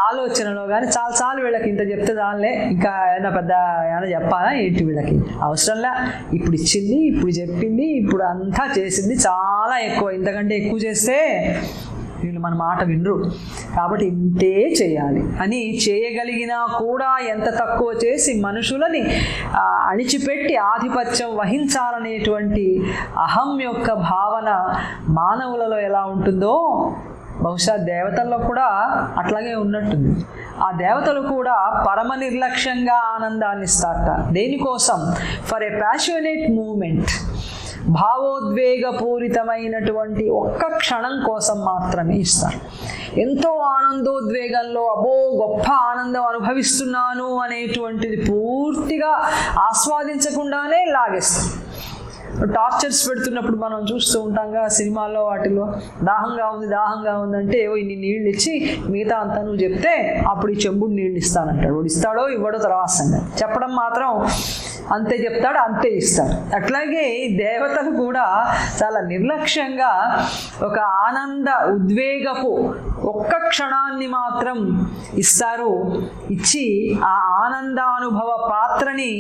ఆలోచనలో కానీ చాలు వీళ్ళకి ఇంత చెప్తే చాలే, ఇంకా ఏదైనా పెద్ద ఏమైనా చెప్పాలా ఏంటి, వీళ్ళకి అవసరంలా, ఇప్పుడు ఇచ్చింది, ఇప్పుడు చెప్పింది, ఇప్పుడు అంతా చేసింది చాలా ఎక్కువ, ఇంతకంటే ఎక్కువ చేస్తే వీళ్ళు మన మాట వినరు, కాబట్టి ఇంతే చేయాలి అని చేయగలిగినా కూడా ఎంత తక్కువ చేసి మనుషులని అణిచిపెట్టి ఆధిపత్యం వహించాలనేటువంటి అహం యొక్క భావన మానవులలో ఎలా ఉంటుందో బహుశా దేవతల్లో కూడా అట్లాగే ఉన్నట్టుంది. ఆ దేవతలు కూడా పరమ నిర్లక్ష్యంగా ఆనందాన్ని ఇస్తారట. దేనికోసం? ఫర్ ఏ ప్యాషనేట్ మూమెంట్, భావోద్వేగపూరితమైనటువంటి ఒక్క క్షణం కోసం మాత్రమే ఇస్తారు. ఎంతో ఆనందోద్వేగంలో అబో గొప్ప ఆనందం అనుభవిస్తున్నాను అనేటువంటిది పూర్తిగా ఆస్వాదించకుండానే లాగేస్తారు. టార్చర్స్ పెడుతున్నప్పుడు మనం చూస్తూ ఉంటాంగా సినిమాల్లో వాటిలో, దాహంగా ఉందంటే ఇన్ని నీళ్ళు ఇచ్చి మిగతా అంతా నువ్వు చెప్తే అప్పుడు ఈ చెంబుడు నీళ్ళు ఇస్తానంటాడు. వాడు ఇస్తాడో ఇవ్వడో తర్వాత సంగతి, చెప్పడం మాత్రం అంతే చెప్తాడు, అంతే ఇస్తాడు. అట్లాగే దేవతలు కూడా చాలా నిర్లక్ష్యంగా ఒక ఆనంద ఉద్వేగపు ఒక్క క్షణాన్ని మాత్రం ఇస్తారు. ఇచ్చి ఆ ఆనందానుభవ పాత్రని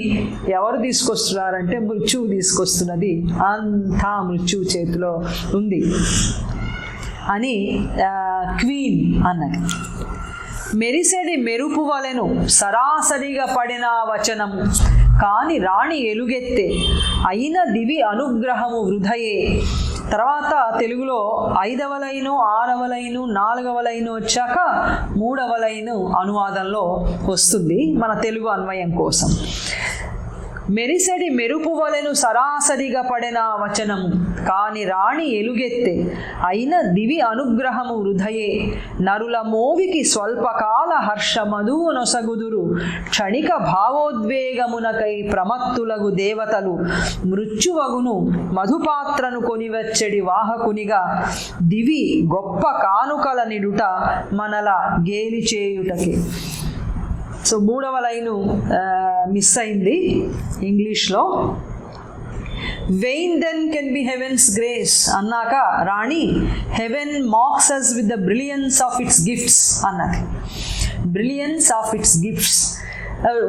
ఎవరు తీసుకొస్తున్నారంటే మృత్యువు తీసుకొస్తున్నది. అంతా మృత్యువు చేతిలో ఉంది అని క్వీన్ అన్నది. మెరిసెడి మెరుపు వలెను సరాసరిగా పడిన వచనము, కాని రాణి ఎలుగెత్తే అయిన దివి అనుగ్రహము వృధయే. తర్వాత తెలుగులో 5వ లైను 6వ లైను 4వ లైను వచ్చాక 3వ లైను అనువాదంలో వస్తుంది మన తెలుగు అన్వయం కోసం. మెరిసెడి మెరుపు వలెను సరాసరిగా పడిన వచనము, కాని రాణి ఎలుగెత్తే అయిన దివి అనుగ్రహము వృధయే. నరుల మోవికి స్వల్పకాల హర్ష మధువు నొసగుదురు, క్షణిక భావోద్వేగమునకై ప్రమత్తులగు దేవతలు. మృత్యువగును మధుపాత్రను కొనివచ్చడి వాహకునిగా, దివి గొప్ప కానుకల నిడుట మనల గేలి చేయుటకి. సో 3వ లైను మిస్ అయింది ఇంగ్లీష్లో. Vain then can be heaven's grace అన్నాక రాణి heaven mocks us with the brilliance of its gifts అన్నది. బ్రిలియన్స్ ఆఫ్ ఇట్స్ గిఫ్ట్స్,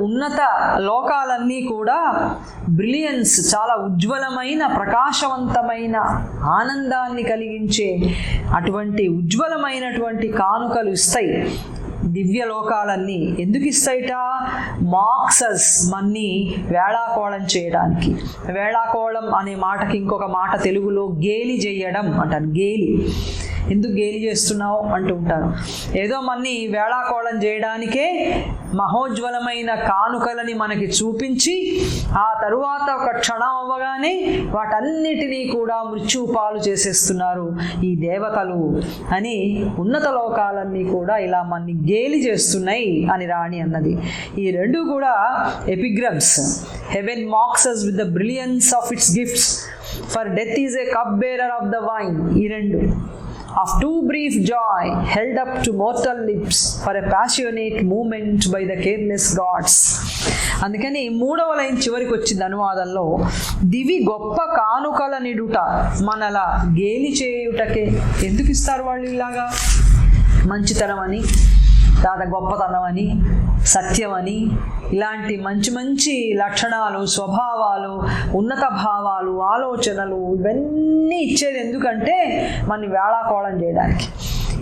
ఉన్నత లోకాలన్నీ కూడా బ్రిలియన్స్, చాలా ఉజ్వలమైన ప్రకాశవంతమైన ఆనందాన్ని కలిగించే అటువంటి ఉజ్వలమైనటువంటి కానుకలు ఇస్తాయి దివ్యలోకాలన్నీ. ఎందుకు ఇస్తాయిట? మాక్సస్, మన్ని వేళాకోళం చేయడానికి. వేళాకోళం అనే మాటకి ఇంకొక మాట తెలుగులో గేలి చేయడం అంటారు. గేలి, ఎందుకు గేలి చేస్తున్నావు అంటూ ఉంటారు. ఏదో మన్ని వేళాకోళం చేయడానికే మహోజ్వలమైన కానుకలని మనకి చూపించి ఆ తరువాత ఒక క్షణం అవ్వగానే వాటన్నిటినీ కూడా మృత్యు పాలు చేసేస్తున్నారు ఈ దేవతలు అని ఉన్నత లోకాలన్నీ కూడా ఇలా మన్ని గేలి చేస్తున్నాయి అని రాణి అన్నది. ఈ రెండు కూడా epigrams. Heaven mocks us with the brilliance of its gifts, for death is a cup bearer of the wine. ఈ రెండు of too brief joy held up to mortal lips for a passionate movement by the careless gods. అందుకని 3వ లైన్ చివరికి వచ్చింది అనువాదంలో, దివి గొప్ప కానుకల నిడుట మనల గేలి చేయుటకే. ఎందుకు ఇస్తారు వాళ్ళు ఇలాగా? మంచితనం అని, లేదా గొప్పతనం అని, సత్యం అని, ఇలాంటి మంచి మంచి లక్షణాలు, స్వభావాలు, ఉన్నత భావాలు, ఆలోచనలు ఇవన్నీ ఇచ్చేది ఎందుకంటే మన వేళాకోళం చేయడానికి.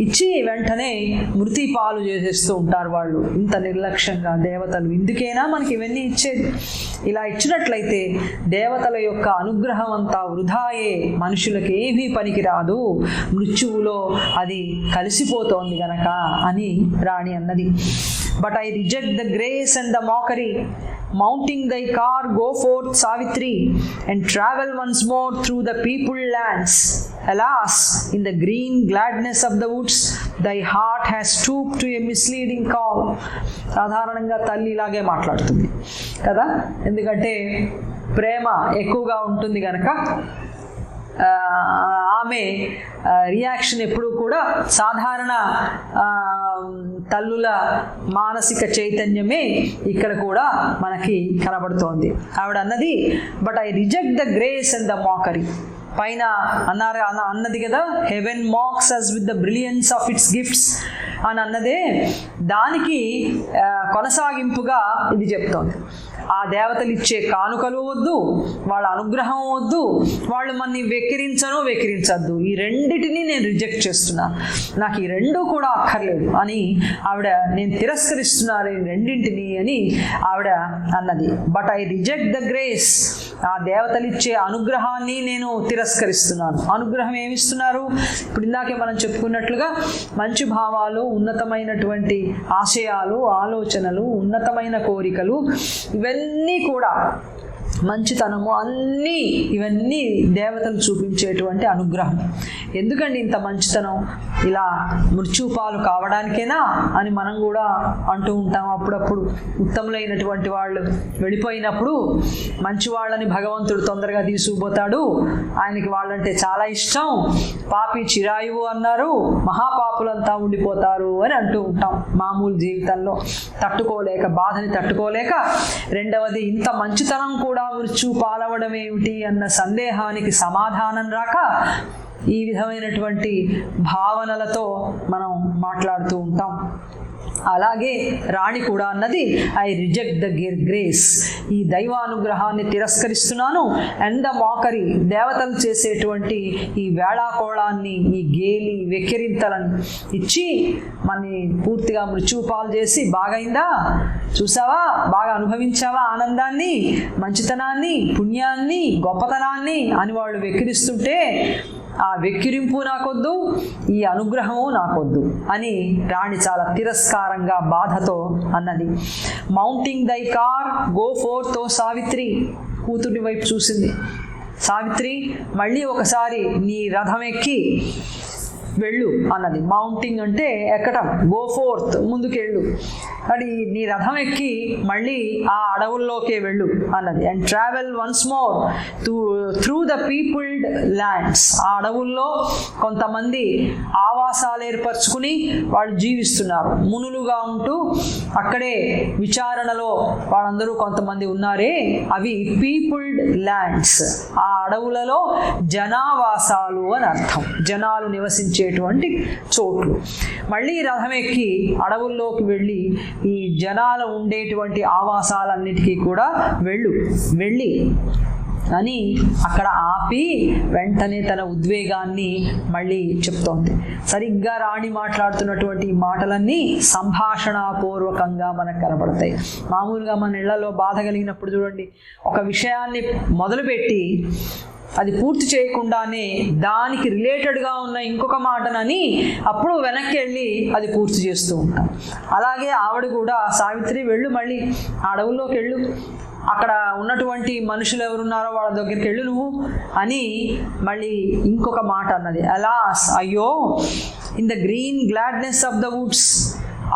ఇచ్చి వెంటనే మృతి పాలు చేసేస్తూ ఉంటారు వాళ్ళు ఇంత నిర్లక్ష్యంగా దేవతలు. ఇందుకేనా మనకి ఇవన్నీ ఇచ్చేది? ఇలా ఇచ్చినట్లయితే దేవతల యొక్క అనుగ్రహం అంతా వృధాయే, మనుషులకి ఏమీ పనికిరాదు, మృత్యువులో అది కలిసిపోతోంది గనక అని రాణి అన్నది. But I reject the grace and the మాకరీ. Mounting thy car, go forth, Savitri, and travel once more through the peopled lands. Alas, in the green gladness of the woods, thy heart has stooped to a misleading call. సాధారణంగా తల్లి ఇలాగే మాట్లాడుతుంది కదా, ఎందుకంటే ప్రేమ ఎక్కువగా ఉంటుంది కనుక ఆమె రియాక్షన్ ఎప్పుడూ కూడా సాధారణ తల్లుల మానసిక చైతన్యమే ఇక్కడ కూడా మనకి కనబడుతోంది. ఆవిడ అన్నది, but I reject the grace and the mockery. పైన అన్నది కదా, heaven mocks us with the brilliance of its gifts అని అన్నదే, దానికి కొనసాగింపుగా ఇది చెప్తోంది. ఆ దేవతలు ఇచ్చే కానుకలు వద్దు, వాళ్ళ అనుగ్రహం వద్దు, వాళ్ళు మనని వెక్కిరించద్దు, ఈ రెండిటిని నేను రిజెక్ట్ చేస్తున్నా, నాకు ఈ రెండు కూడా అక్కర్లేదు అని ఆవిడ, నేను తిరస్కరిస్తున్నాను ఈ రెండింటిని అని ఆవిడ అన్నది. But I reject the grace, ఆ దేవతలు ఇచ్చే అనుగ్రహాన్ని నేను తిరస్కరిస్తున్నాను. అనుగ్రహం ఏమిస్తున్నారు? ఇప్పుడు ఇందాకే మనం చెప్పుకున్నట్లుగా మంచి భావాలు, ఉన్నతమైనటువంటి ఆశయాలు, ఆలోచనలు, ఉన్నతమైన కోరికలు, ఇవన్నీ కూడా మంచితనము, ఇవన్నీ దేవతలు చూపించేటువంటి అనుగ్రహం. ఎందుకండి ఇంత మంచితనం? ఇలా మృత్యుపాలు కావడానికేనా అని మనం కూడా అంటూ ఉంటాం అప్పుడప్పుడు. ఉత్తములైనటువంటి వాళ్ళు వెళ్ళిపోయినప్పుడు మంచి వాళ్ళని భగవంతుడు తొందరగా తీసుకుపోతాడు, ఆయనకి వాళ్ళంటే చాలా ఇష్టం, పాపి చిరాయువు అన్నారు, మహాపాపులంతా ఉండిపోతారు అని అంటూ ఉంటాం మామూలు జీవితంలో. బాధని తట్టుకోలేక, రెండవది ఇంత మంచితనం కూడా మృత్యు పాలవడం ఏమిటి అన్న సందేహానికి సమాధానం రాక ఈ విధమైనటువంటి భావనలతో మనం మాట్లాడుతూ ఉంటాం. అలాగే రాణి కూడా అన్నది, ఐ రిజెక్ట్ ద గ్రేస్, ఈ దైవానుగ్రహాన్ని తిరస్కరిస్తున్నాను. అండ్ ద మాకరీ, దేవతలు చేసేటువంటి ఈ వేళాకోళాన్ని, ఈ గేలి వెక్కిరింతలను ఇచ్చి మనని పూర్తిగా మృత్యుపాలు చేసి, బాగైందా, చూసావా, బాగా అనుభవించావా ఆనందాన్ని, మంచితనాన్ని, పుణ్యాన్ని, గొప్పతనాన్ని అని వాళ్ళు వెక్కిరిస్తుంటే ఆ వెక్కిరింపు నాకొద్దు, ఈ అనుగ్రహము నాకొద్దు అని రాణి చాలా తిరస్కారంగా బాధతో అన్నది. మౌంటింగ్ దై కార్ గో ఫోర్త్ ఓ సావిత్రి, కూతుర్ని వైపు చూసింది. సావిత్రి, మళ్ళీ ఒకసారి నీ రథం ఎక్కి వెళ్ళు అన్నది. మౌంటింగ్ అంటే ఎక్కటం, గో ఫోర్త్, ముందుకెళ్ళు, అది నీ రథం ఎక్కి మళ్ళీ ఆ అడవుల్లోకే వెళ్ళు అన్నది. And travel once more through the peopled lands, ఆ అడవుల్లో కొంతమంది ఆవాసాలు ఏర్పరచుకుని వాళ్ళు జీవిస్తున్నారు, మునులుగా ఉంటూ అక్కడే విచారణలో వాళ్ళందరూ కొంతమంది ఉన్నారే, అవి పీపుల్డ్ ల్యాండ్స్, ఆ అడవులలో జనావాసాలు అని అర్థం, జనాలు నివసించేటువంటి చోట్లు. మళ్ళీ రథం ఎక్కి అడవుల్లోకి వెళ్ళి ఈ జనాలు ఉండేటువంటి ఆవాసాలన్నిటికీ కూడా వెళ్ళి అని అక్కడ ఆపి వెంటనే తన ఉద్వేగాన్ని మళ్ళీ చెప్తోంది. సరిగ్గా రాణి మాట్లాడుతున్నటువంటి మాటలన్నీ సంభాషణాపూర్వకంగా మనకు కనబడతాయి. మామూలుగా మన ఇళ్లలో బాధ కలిగినప్పుడు చూడండి, ఒక విషయాన్ని మొదలుపెట్టి అది పూర్తి చేయకుండానే దానికి రిలేటెడ్గా ఉన్న ఇంకొక మాటనని అప్పుడు వెనక్కి వెళ్ళి అది పూర్తి చేస్తూ ఉంటాం. అలాగే ఆవిడ కూడా, సావిత్రి వెళ్ళు, మళ్ళీ అడవుల్లోకి వెళ్ళు, అక్కడ ఉన్నటువంటి మనుషులు ఎవరున్నారో వాళ్ళ దగ్గరికి వెళ్ళు నువ్వు అని మళ్ళీ ఇంకొక మాట అన్నది. అలాస్, అయ్యో, in the green gladness of the Woods,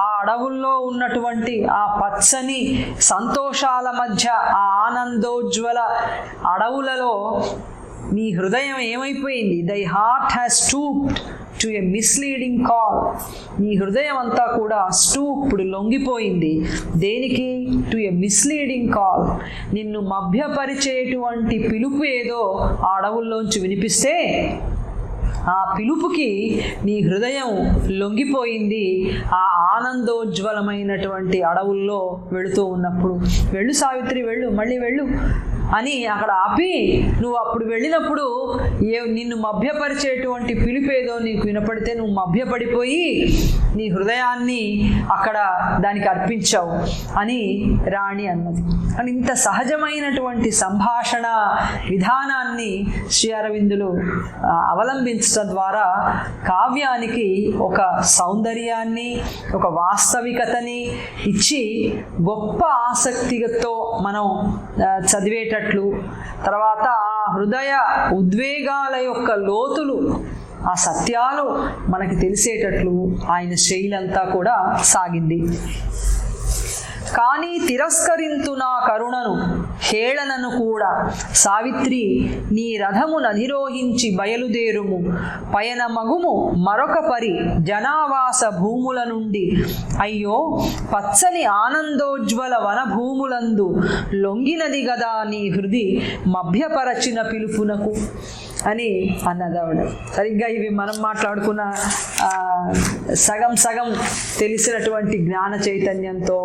ఆ అడవుల్లో ఉన్నటువంటి ఆ పచ్చని సంతోషాల మధ్య, ఆ ఆనందోజ్వల అడవులలో నీ హృదయం ఏమైపోయింది? Thy heart has stooped to a misleading call, నీ హృదయం అంతా కూడా స్టూప్డ్, లొంగిపోయింది. దేనికి? టు ఎ మిస్లీడింగ్ కాల్, నిన్ను మభ్యపరిచేటువంటి పిలుపు ఏదో ఆ అడవుల్లోంచి వినిపిస్తే ఆ పిలుపుకి నీ హృదయం లొంగిపోయింది. ఆ ఆనందోజ్వలమైనటువంటి అడవుల్లో వెళుతూ ఉన్నప్పుడు, వెళ్ళు సావిత్రి, వెళ్ళు, మళ్ళీ వెళ్ళు అని అక్కడ ఆపి, నువ్వు అప్పుడు వెళ్ళినప్పుడు నిన్ను మభ్యపరిచేటువంటి పిలుపేదో నీకు వినపడితే నువ్వు మభ్యపడిపోయి నీ హృదయాన్ని అక్కడ దానికి అర్పించావు అని రాణి అన్నది. అని ఇంత సహజమైనటువంటి సంభాషణ విధానాన్ని శ్రీ అరవిందులు అవలంబించడం ద్వారా కావ్యానికి ఒక సౌందర్యాన్ని, ఒక వాస్తవికతని ఇచ్చి గొప్ప ఆసక్తితో మనం చదివేటట్లు, తర్వాత ఆ హృదయ ఉద్వేగాల యొక్క లోతులు, ఆ సత్యాలు మనకి తెలిసేటట్లు ఆయన శైలంతా కూడా సాగింది. కానీ తిరస్కరింతు నా కరుణను హేళనను కూడా, సావిత్రి నీ రథము నధిరోహించి బయలుదేరుము, పయన మగుము మరొక పరి జనావాస భూముల నుండి, అయ్యో పచ్చని ఆనందోజ్వల వనభూములందు లొంగినది గదా నీ హృది మభ్యపరచిన పిలుపునకు. అని అన్నది ఆవిడ. సరిగ్గా ఇవి మనం మాట్లాడుకున్న సగం సగం తెలిసినటువంటి జ్ఞాన చైతన్యంతో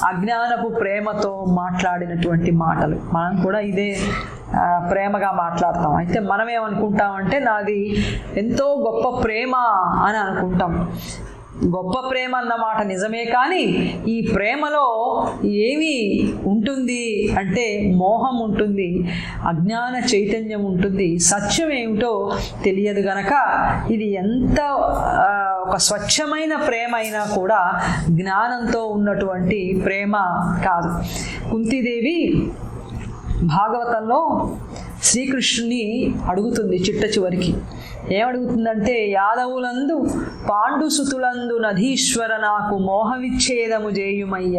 అజ్ఞానపు ప్రేమతో మాట్లాడినటువంటి మాటలు. మనం కూడా ఇదే ప్రేమగా మాట్లాడతాం. అయితే మనం ఏమనుకుంటామంటే నాది ఎంతో గొప్ప ప్రేమ అని అనుకుంటాం. గొప్ప ప్రేమ అన్నమాట నిజమే, కానీ ఈ ప్రేమలో ఏమి ఉంటుంది అంటే మోహం ఉంటుంది, అజ్ఞాన చైతన్యం ఉంటుంది, సత్యం ఏమిటో తెలియదు గనక ఇది ఎంత ఒక స్వచ్ఛమైన ప్రేమ అయినా కూడా జ్ఞానంతో ఉన్నటువంటి ప్రేమ కాదు. కుంతీదేవి భాగవతంలో శ్రీకృష్ణుని అడుగుతుంది చిట్ట చివరికి. ఏమడుగుతుందంటే, యాదవులందు పాండుసుతులందు నధీశ్వర నాకు మోహవిచ్ఛేదము చేయుమయ్య,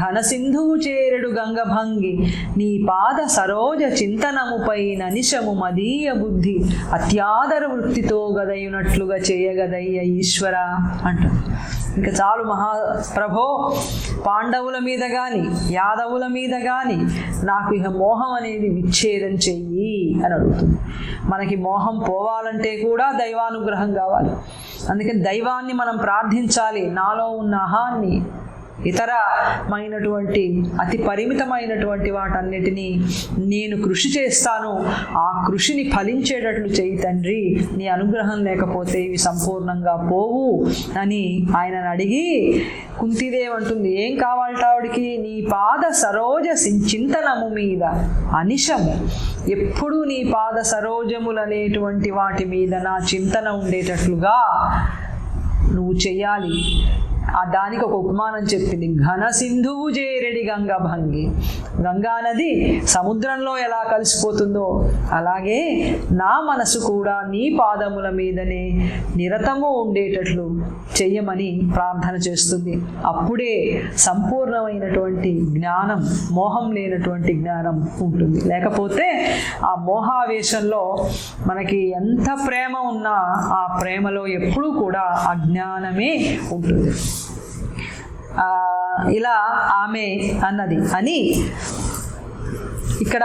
ఘనసింధువు చేరెడు గంగభంగి నీ పాద సరోజ చింతనముపై ననిశము మదీయ బుద్ధి అత్యాదర వృత్తితో గదయునట్లుగా చేయగదయ్య ఈశ్వర అంటుంది. ఇంకా చాలు మహాప్రభో, పాండవుల మీద కానీ యాదవుల మీద కానీ నాకు ఇక మోహం అనేది విచ్ఛేదం చెయ్యి అని అడుగుతుంది. మనకి మోహం పోవాలంటే కూడా దైవానుగ్రహం కావాలి. అందుకని దైవాన్ని మనం ప్రార్థించాలి. నాలో ఉన్న అహాన్ని, ఇతరమైనటువంటి అతి పరిమితమైనటువంటి వాటన్నిటినీ నేను కృషి చేస్తాను, ఆ కృషిని ఫలించేటట్లు చేయి తండ్రి, నీ అనుగ్రహం లేకపోతే ఇవి సంపూర్ణంగా పోవు అని ఆయనను అడిగి కుంతీదేవి అంటుంది, ఏం కావాలట ఆవిడికి? నీ పాద సరోజ చింతనము మీద అనిశము, ఎప్పుడూ నీ పాద సరోజములు అనేటువంటి వాటి మీద నా చింతన ఉండేటట్లుగా నువ్వు చెయ్యాలి. దానికి ఒక ఉపమానం చెప్పింది. ఘన సింధువు చేరెడి గంగా భంగి, గంగా నది సముద్రంలో ఎలా కలిసిపోతుందో అలాగే నా మనసు కూడా నీ పాదముల మీదనే నిరతము ఉండేటట్లు చెయ్యమని ప్రార్థన చేస్తుంది. అప్పుడే సంపూర్ణమైనటువంటి జ్ఞానం, మోహం లేనటువంటి జ్ఞానం ఉంటుంది. లేకపోతే ఆ మోహావేశంలో మనకి ఎంత ప్రేమ ఉన్నా ఆ ప్రేమలో ఎప్పుడూ కూడా అజ్ఞానమే ఉంటుంది. ఇలా ఆమె అన్నది అని ఇక్కడ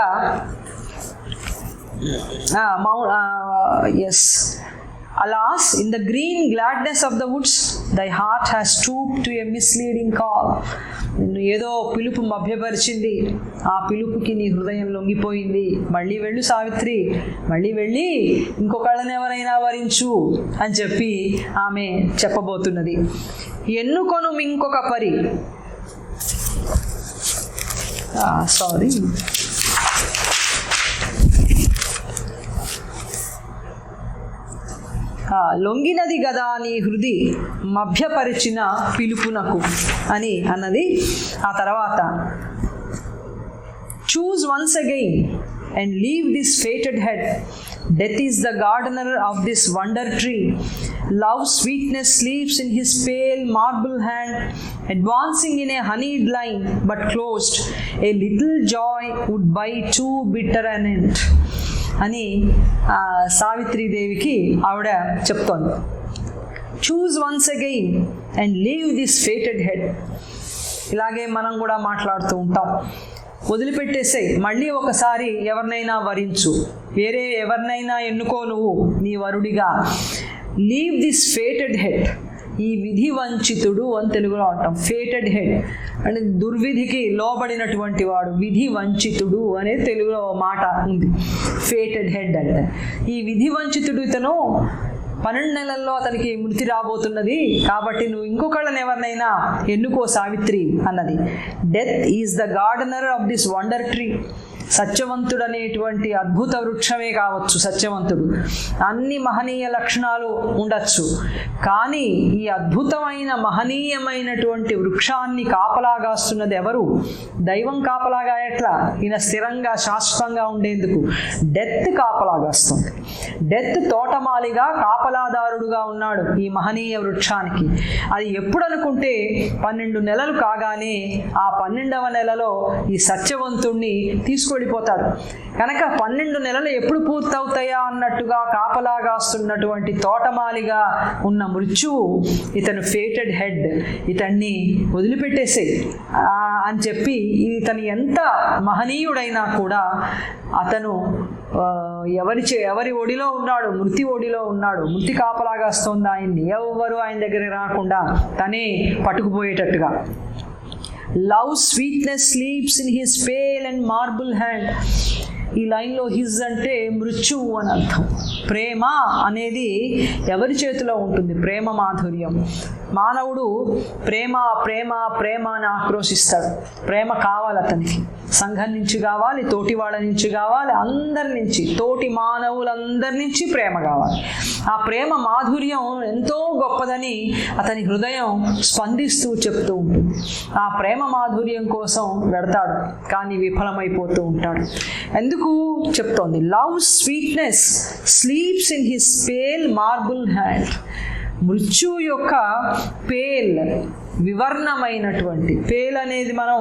yes, alas in the green gladness of the woods thy heart has stooped to a misleading call. నిన్ను ఏదో పిలుపు మభ్యపరిచింది, ఆ పిలుపుకి నీ హృదయం లొంగిపోయింది. మళ్ళీ వెళ్ళు సావిత్రి, మళ్ళీ వెళ్ళి ఇంకొకళ్ళని ఎవరైనా వరించు అని చెప్పి ఆమె చెప్పబోతున్నది. ఎన్నుకొను ఇంకొక పరి, సారీ లొంగినది గదా నీ హృది మభ్యపరిచిన పిలుపునకు అని అన్నది. ఆ తర్వాత choose once again and leave this fated head. Death is the gardener of this wonder tree. Love's sweetness sleeps in his pale marble hand, advancing in a honeyed line, but closed. A little joy would buy too bitter an end. అని సావిత్రీదేవికి ఆవిడ చెప్తోంది. Choose once again and leave this fated head. ఇలాగే మనం కూడా మాట్లాడుతూ ఉంటాం. వదిలిపెట్టేసాయి, మళ్ళీ ఒకసారి ఎవరినైనా వరించు, వేరే ఎవరినైనా ఎన్నుకో నువ్వు నీ వరుడిగా. లీవ్ దిస్ ఫేటెడ్ హెడ్, ఈ విధి వంచితుడు అని తెలుగులో అంటాం. ఫేటెడ్ హెడ్ అంటే దుర్విధికి లోబడినటువంటి వాడు, విధి వంచితుడు అనే తెలుగులో మాట ఉంది. ఫేటెడ్ హెడ్ అంటే ఈ విధి వంచితుడు ఇతను 12 నెలల్లో అతనికి మృతి రాబోతున్నది, కాబట్టి నువ్వు ఇంకొకళ్ళని ఎవరినైనా ఎన్నుకో సావిత్రి అన్నది. Death is the gardener of this wonder tree. సత్యవంతుడు అనేటువంటి అద్భుత వృక్షమే కావచ్చు సత్యవంతుడు, అన్ని మహనీయ లక్షణాలు ఉండొచ్చు, కానీ ఈ అద్భుతమైన మహనీయమైనటువంటి వృక్షాన్ని కాపలాగాస్తున్నది ఎవరు? దైవం కాపలాగా ఎట్లా? ఈయన స్థిరంగా శాశ్వతంగా ఉండేందుకు డెత్ కాపలాగాస్తుంది. డెత్ తోటమాలిగా కాపలాదారుడుగా ఉన్నాడు ఈ మహనీయ వృక్షానికి. అది ఎప్పుడు అనుకుంటే 12 నెలలు కాగానే ఆ 12వ నెలలో ఈ సత్యవంతుణ్ణి తీసుకెళ్ళి వెళ్ళిపోతాడు. కనుక 12 నెలలు ఎప్పుడు పూర్తవుతాయా అన్నట్టుగా కాపలాగాస్తున్నటువంటి తోటమాలిగా ఉన్న మృత్యువు ఇతను ఫేటెడ్ హెడ్, ఇతన్ని వదిలిపెట్టేసే అని చెప్పి ఇతను ఎంత మహనీయుడైనా కూడా అతను ఎవరి ఒడిలో ఉన్నాడు, మృతి ఒడిలో ఉన్నాడు. మృతి కాపలాగాస్తోంది ఆయన్ని, ఎవరు ఆయన దగ్గరికి రాకుండా తనే పట్టుకుపోయేటట్టుగా. Love sweetness sleeps in his pale and marble hand. ఈ లైన్లో హిజ్ అంటే మృత్యువు అని అర్థం. ప్రేమ అనేది ఎవరి చేతిలో ఉంటుంది? ప్రేమ మాధుర్యం. మానవుడు ప్రేమ ప్రేమ ప్రేమ అని ఆక్రోశిస్తాడు. ప్రేమ కావాలి అతనికి, సంఘం నుంచి కావాలి, తోటి వాళ్ళ నుంచి కావాలి, అందరి నుంచి, తోటి మానవులందరి నుంచి ప్రేమ కావాలి. ఆ ప్రేమ మాధుర్యం ఎంతో గొప్పదని అతని హృదయం స్పందిస్తూ చెప్తూ ఉంటుంది. ఆ ప్రేమ మాధుర్యం కోసం వెడతాడు, కానీ విఫలమైపోతూ ఉంటాడు. ఎందుకు చెప్తోంది? Love sweetness sleeps in his pale marble hand. మృత్యు యొక్క పేల్, వివర్ణమైనటువంటి పేల్ అనేది మనం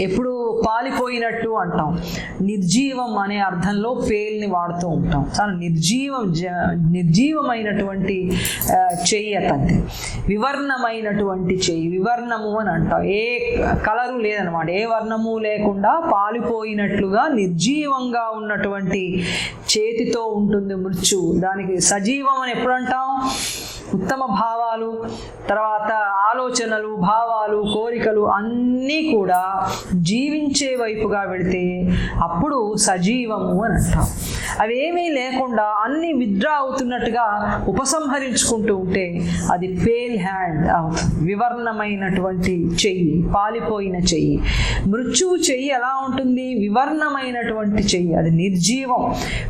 ఎప్పుడు పాలిపోయినట్టు అంటాం. నిర్జీవం అనే అర్థంలో పేల్ని వాడుతూ ఉంటాం. చాలా నిర్జీవమైనటువంటి చెయ్యి అతనిది, వివర్ణమైనటువంటి చెయ్యి. వివర్ణము అని అంటాం, ఏ కలరు లేదనమాట, ఏ వర్ణము లేకుండా పాలిపోయినట్లుగా నిర్జీవంగా ఉన్నటువంటి చేతితో ఉంటుంది మృత్యువు. దానికి సజీవం అని ఎప్పుడు అంటాం? ఉత్తమ భావాలు, తర్వాత ఆలోచనలు, భావాలు, కోరికలు అన్నీ కూడా జీవించే వైపుగా వెళితే అప్పుడు సజీవము అని అంటాం. అవేమీ లేకుండా అన్నీ విత్డ్రా అవుతున్నట్టుగా ఉపసంహరించుకుంటూ ఉంటే అది పేల్ హ్యాండ్ అవుతుంది, వివర్ణమైనటువంటి చెయ్యి, పాలిపోయిన చెయ్యి. మృత్యువు చెయ్యి ఎలా ఉంటుంది? వివర్ణమైనటువంటి చెయ్యి, అది నిర్జీవం.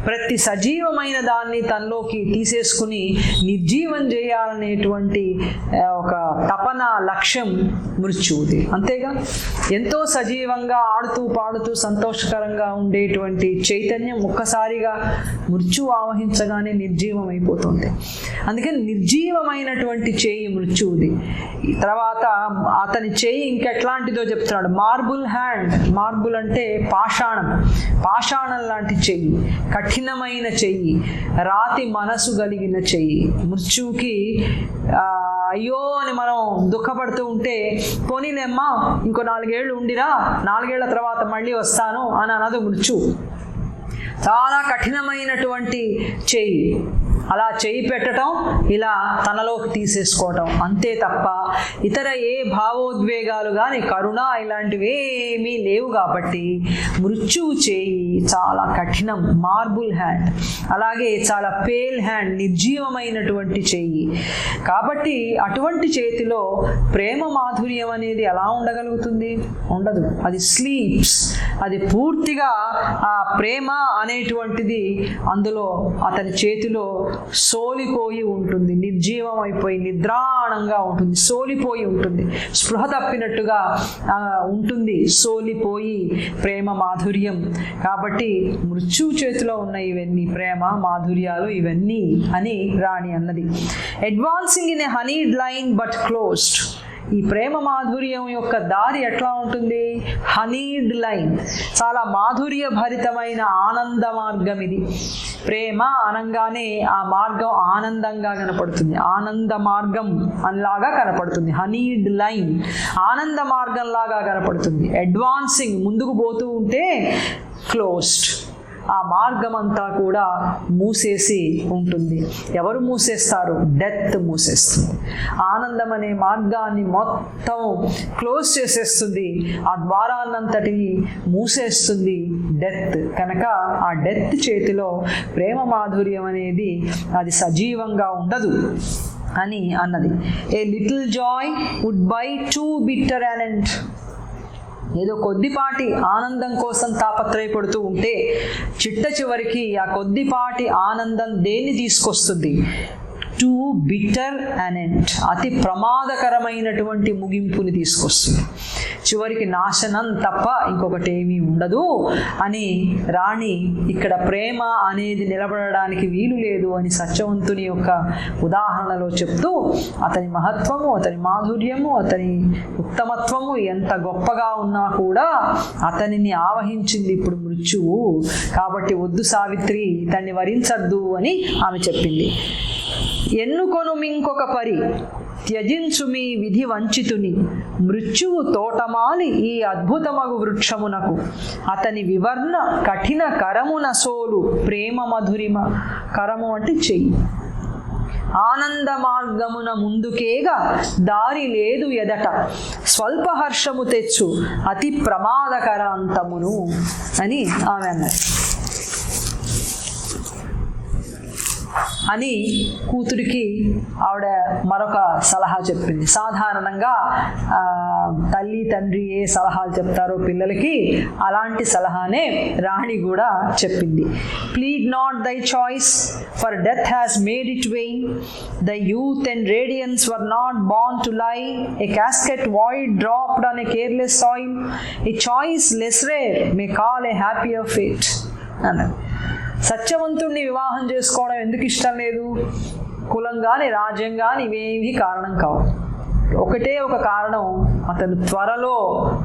ప్రతి సజీవమైన దాన్ని తనలోకి తీసేసుకుని నిర్జీవం చేయాలనేటువంటి ఒక తపన, లక్ష్యం మృత్యువుది. అంతేగా, ఎంతో సజీవంగా ఆడుతూ పాడుతూ సంతోషకరంగా ఉండేటువంటి చైతన్యం ఒక్కసారిగా మృత్యువు ఆవహించగానే నిర్జీవం అయిపోతుంది. అందుకని నిర్జీవమైనటువంటి చేయి మృత్యువుది. తర్వాత అతని చేయి ఇంకెట్లాంటిదో చెప్తున్నాడు. Marble hand. మార్బుల్ అంటే పాషాణం, పాషాణం లాంటి చెయ్యి, కఠినమైన చెయ్యి, రాతి మనసు కలిగిన చెయ్యి. మృత్యువుకి అయ్యో అని మనం దుఃఖపడుతూ ఉంటే, పోనీలేమ్మా ఇంకో 4 ఏళ్ళు ఉండిరా, 4 ఏళ్ల తర్వాత మళ్ళీ వస్తాను అని అనదు మృత్యు. చాలా కఠినమైనటువంటి చెయ్యి, అలా చేయి పెట్టడం, ఇలా తనలోకి తీసేసుకోవటం, అంతే తప్ప ఇతర ఏ భావోద్వేగాలు కానీ కరుణ ఇలాంటివి ఏమీ లేవు. కాబట్టి మృత్యువు చేయి చాలా కఠినం, మార్బుల్ హ్యాండ్. అలాగే చాలా పేల్ హ్యాండ్, నిర్జీవమైనటువంటి చెయ్యి. కాబట్టి అటువంటి చేతిలో ప్రేమ మాధుర్యం అనేది ఎలా ఉండగలుగుతుంది? ఉండదు. అది స్లీప్స్, అది పూర్తిగా ఆ ప్రేమ అనేటువంటిది అందులో అతని చేతిలో సోలిపోయి ఉంటుంది, నిర్జీవం అయిపోయి నిద్రాణంగా ఉంటుంది, సోలిపోయి ఉంటుంది, స్పృహ తప్పినట్టుగా ఉంటుంది, సోలిపోయి ప్రేమ మాధుర్యం. కాబట్టి మృత్యు చేతిలో ఉన్న ఇవన్నీ ప్రేమ మాధుర్యాలు ఇవన్నీ అని రాణి అన్నది. Advancing in a honeyed line but closed. ఈ ప్రేమ మాధుర్యం యొక్క దారి ఎట్లా ఉంటుంది? హనీడ్ లైన్, చాలా మాధుర్య భరితమైన ఆనంద మార్గం ఇది. ప్రేమ అనగానే ఆ మార్గం ఆనందంగా కనపడుతుంది, ఆనంద మార్గం అనిలాగా కనపడుతుంది. హనీడ్ లైన్ ఆనంద మార్గం లాగా కనపడుతుంది. అడ్వాన్సింగ్, ముందుకు పోతూ ఉంటే, క్లోజ్డ్, ఆ మార్గం అంతా కూడా మూసేసి ఉంటుంది. ఎవరు మూసేస్తారు? డెత్ మూసేస్తుంది. ఆనందం అనే మార్గాన్ని మొత్తం క్లోజ్ చేసేస్తుంది, ఆ ద్వారాన్నంతటిని మూసేస్తుంది డెత్. కనుక ఆ డెత్ చేతిలో ప్రేమ మాధుర్యం అనేది అది సజీవంగా ఉండదు అని అన్నది. A little joy would buy too bitter an end. ఏదో కొద్దిపాటి ఆనందం కోసం తాపత్రయపడుతూ ఉంటే చిట్ట చివరికి ఆ కొద్దిపాటి ఆనందం దేన్ని తీసుకొస్తుంది? టు బిటర్ యానెంట్, అతి ప్రమాదకరమైనటువంటి ముగింపుని తీసుకొస్తుంది. చివరికి నాశనం తప్ప ఇంకొకటి ఏమీ ఉండదు అని రాణి ఇక్కడ ప్రేమ అనేది నిలబడడానికి వీలు లేదు అని సత్యవంతుని యొక్క ఉదాహరణలో చెప్తూ అతని మహత్వము, అతని మాధుర్యము, అతని ఉత్తమత్వము ఎంత గొప్పగా ఉన్నా కూడా అతనిని ఆవహించింది ఇప్పుడు మృత్యువు. కాబట్టి వద్దు సావిత్రి, ఇతన్ని వరించద్దు అని ఆమె చెప్పింది. ఎన్నుకొను ఇంకొక పరి త్యజించు మీ విధి వంచితుని మృత్యువు తోటమాలి ఈ అద్భుతమగు వృక్షమునకు అతని వివర్ణ కఠిన కరమున సోలు ప్రేమ మధురిమ. కరము అంటే చెయ్యి. ఆనంద మార్గమున ముందుకేగా దారి లేదు ఎదట స్వల్ప హర్షము తెచ్చు అతి ప్రమాదకర అంతమును అని ఆమె అన్నది. అని కూతురికి ఆవిడ మరొక సలహా చెప్పింది. సాధారణంగా తల్లి తండ్రి ఏ సలహాలు చెప్తారో పిల్లలకి అలాంటి సలహానే రాణి కూడా చెప్పింది. Plead not thy choice for death has made it vain the youth and radiance were not born to lie a casket void dropped on a careless soil a choice less rare may call a happier fate అన్నది. సత్యవంతుణ్ణి వివాహం చేసుకోవడం ఎందుకు ఇష్టం లేదు? కులం కానీ రాజ్యం కానీ ఇవేమీ కారణం కావు. ఒకటే ఒక కారణం, అతను త్వరలో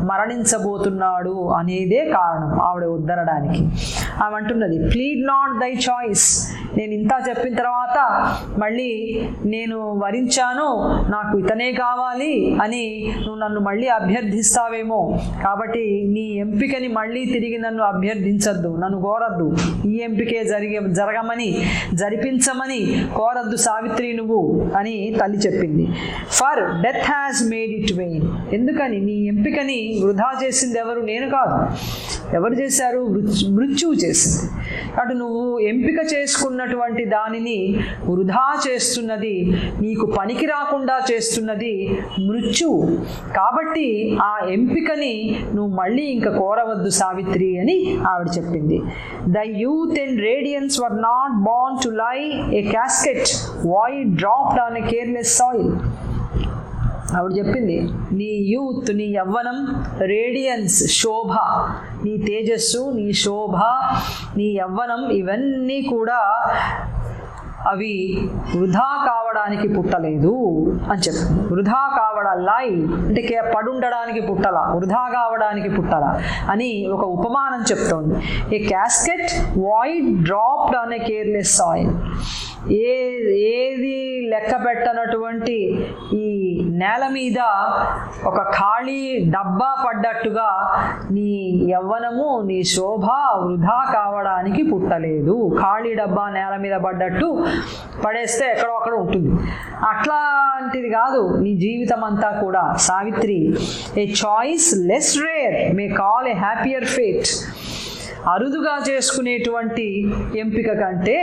మరణించబోతున్నాడు అనేదే కారణం ఆవిడ ఉద్ధరడానికి. ఆమె అంటున్నది, ప్లీడ్ నాట్ దై చాయిస్. నేను ఇంత చెప్పిన తర్వాత మళ్ళీ నేను వరించాను, నాకు ఇతనే కావాలి అని నువ్వు నన్ను మళ్ళీ అభ్యర్థిస్తావేమో, కాబట్టి నీ ఎంపికని మళ్ళీ తిరిగి నన్ను అభ్యర్థించద్దు, నన్ను కోరద్దు. ఈ ఎంపికే జరిపించమని కోరద్దు సావిత్రి నువ్వు అని తల్లి చెప్పింది. For death has made it vain. ఎందుకని? నీ ఎంపికని వృధా చేసింది ఎవరు? నేను కాదు. ఎవరు చేశారు? మృత్యువు చేసింది. అటు నువ్వు ఎంపిక చేసుకున్నటువంటి దానిని వృధా చేస్తున్నది, నీకు పనికి రాకుండా చేస్తున్నది మృత్యువు. కాబట్టి ఆ ఎంపికని నువ్వు మళ్ళీ ఇంకా కోరవద్దు సావిత్రి అని ఆవిడ చెప్పింది. The youth and radiance were not born to lie a casket void dropped on a careless soil. ఆవిడ చెప్పింది, నీ యూత్, నీ యవ్వనం, రేడియన్స్ శోభ, నీ తేజస్సు, నీ శోభ, నీ యవ్వనం ఇవన్నీ కూడా అవి వృధా కావడానికి పుట్టలేదు అని చెప్తుంది. వృధా లై అంటే పడుండడానికి పుట్టల, వృధా కావడానికి పుట్టల అని ఒక ఉపమానం చెప్తోంది. A casket void dropped on a careless soil. ఏది లెక్క పెట్టనటువంటి ఈ నేల మీద ఒక ఖాళీ డబ్బా పడ్డట్టుగా నీ యవ్వనము, నీ శోభ వృధా కావడానికి పుట్టలేదు. ఖాళీ డబ్బా నేల మీద పడ్డట్టు పడేస్తే ఎక్కడో అక్కడ ఉంటుంది, అట్లాంటిది కాదు నీ జీవితం అంతా కూడా సావిత్రి. ఏ choice less rare may call a happier fate. అరుదుగా చేసుకునేటువంటి ఎంపిక కంటే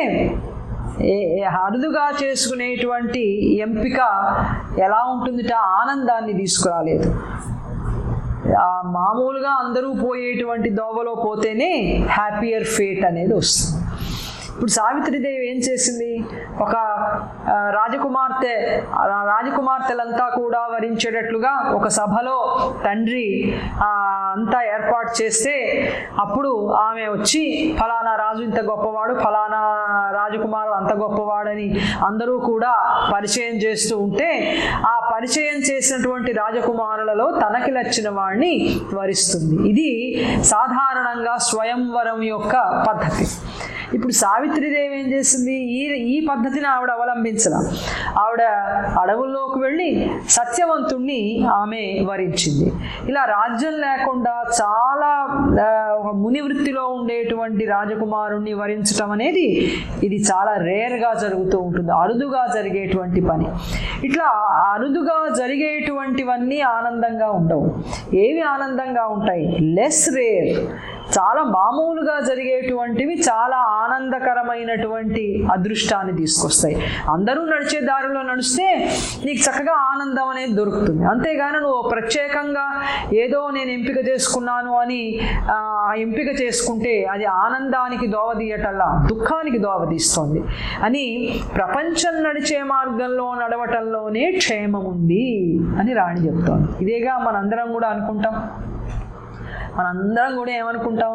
అరుదుగా చేసుకునేటువంటి ఎంపిక ఎలా ఉంటుందిట? ఆనందాన్ని తీసుకురాలేదు. మామూలుగా అందరూ పోయేటువంటి దోవలో పోతేనే హ్యాపీయర్ ఫేట్ అనేది వస్తుంది. ఇప్పుడు సావిత్రిదేవి ఏం చేసింది? ఒక రాజకుమార్తెలంతా కూడా వరించేటట్లుగా ఒక సభలో తండ్రి అంతా ఏర్పాటు చేస్తే అప్పుడు ఆమె వచ్చి ఫలానా రాజు ఇంత గొప్పవాడు, ఫలానా రాజకుమారుడు అంత గొప్పవాడని అందరూ కూడా పరిచయం చేస్తూ ఉంటే ఆ పరిచయం చేసినటువంటి రాజకుమారులలో తనకి నచ్చిన వాడిని వరిస్తుంది. ఇది సాధారణంగా స్వయంవరం యొక్క పద్ధతి. ఇప్పుడు సావిత్రిదేవి ఏం చేసింది? ఈ పద్ధతిని ఆవిడ అవలంబించలా. ఆవిడ అడవుల్లోకి వెళ్ళి సత్యవంతుణ్ణి ఆమె వరించింది. ఇలా రాజ్యం లేకుండా చాలా ముని వృత్తిలో ఉండేటువంటి రాజకుమారుణ్ణి వరించడం అనేది ఇది చాలా రేర్గా జరుగుతూ ఉంటుంది, అరుదుగా జరిగేటువంటి పని. ఇట్లా అరుదుగా జరిగేటువంటివన్నీ ఆనందంగా ఉండవు. ఏవి ఆనందంగా ఉంటాయి? Less rare. చాలా మామూలుగా జరిగేటువంటివి చాలా ఆనందకరమైనటువంటి అదృష్టాన్ని తీసుకొస్తాయి. అందరూ నడిచే దారిలో నడిస్తే నీకు చక్కగా ఆనందం అనేది దొరుకుతుంది. అంతేగాని నువ్వు ప్రత్యేకంగా ఏదో నేను ఎంపిక చేసుకున్నాను అని ఎంపిక చేసుకుంటే అది ఆనందానికి దోవదీయటల్లా దుఃఖానికి దోవదీస్తుంది అని ప్రపంచం నడిచే మార్గంలో నడవటంలోనే క్షేమం ఉంది అని రాణి చెప్తోంది. ఇదేగా మనందరం కూడా అనుకుంటాం. మనందరం కూడా ఏమనుకుంటాం,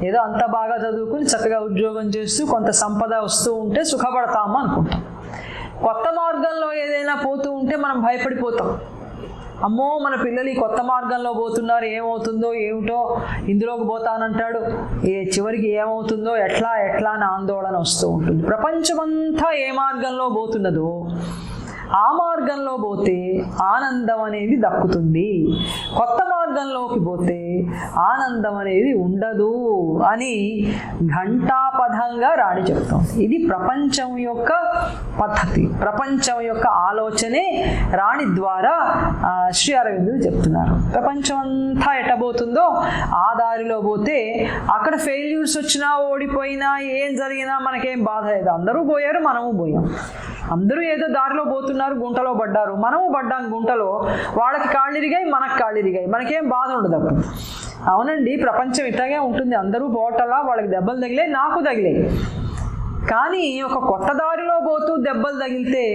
ఏదో అంత బాగా చదువుకుని చక్కగా ఉద్యోగం చేస్తూ కొంత సంపద వస్తూ ఉంటే సుఖపడతాము అనుకుంటాం. కొత్త మార్గంలో ఏదైనా పోతూ ఉంటే మనం భయపడిపోతాం. అమ్మో మన పిల్లలు ఈ కొత్త మార్గంలో పోతున్నారు, ఏమవుతుందో ఏమిటో, ఇందులోకి పోతానంటాడు, చివరికి ఏమవుతుందో ఎట్లా అని ఆందోళన వస్తూ ఉంటుంది. ప్రపంచమంతా ఏ మార్గంలో పోతున్నదో ఆ మార్గంలో పోతే ఆనందం అనేది దక్కుతుంది, కొత్త మార్గంలోకి పోతే ఆనందం అనేది ఉండదు అని ఘంటాపథంగా రాణి చెప్తాం. ఇది ప్రపంచం యొక్క పద్ధతి, ప్రపంచం యొక్క ఆలోచనే రాణి ద్వారా శ్రీ అరవిందులు చెప్తున్నారు. ప్రపంచం అంతా ఎట్టబోతుందో ఆ దారిలో పోతే అక్కడ ఫెయిల్యూర్స్ వచ్చినా ఓడిపోయినా ఏం జరిగినా మనకేం బాధ లేదు. అందరూ పోయారు, మనము పోయాం. అందరూ ఏదో దారిలో పోతున్నారు, గుంటలో పడ్డారు, మనము పడ్డాం గుంటలో. వాళ్ళకి కాళ్ళిరిగాయి, మనకు కాళ్ళిరిగాయి, మనకేం బాధ ఉండదు అప్పుడు. అవునండి, ప్రపంచం ఇట్లాగే ఉంటుంది. అందరూ పోవటలా వాళ్ళకి దెబ్బలు తగిలే, నాకు తగిలే. కానీ ఒక కొత్త దారిలో పోతూ దెబ్బలు తగిలితే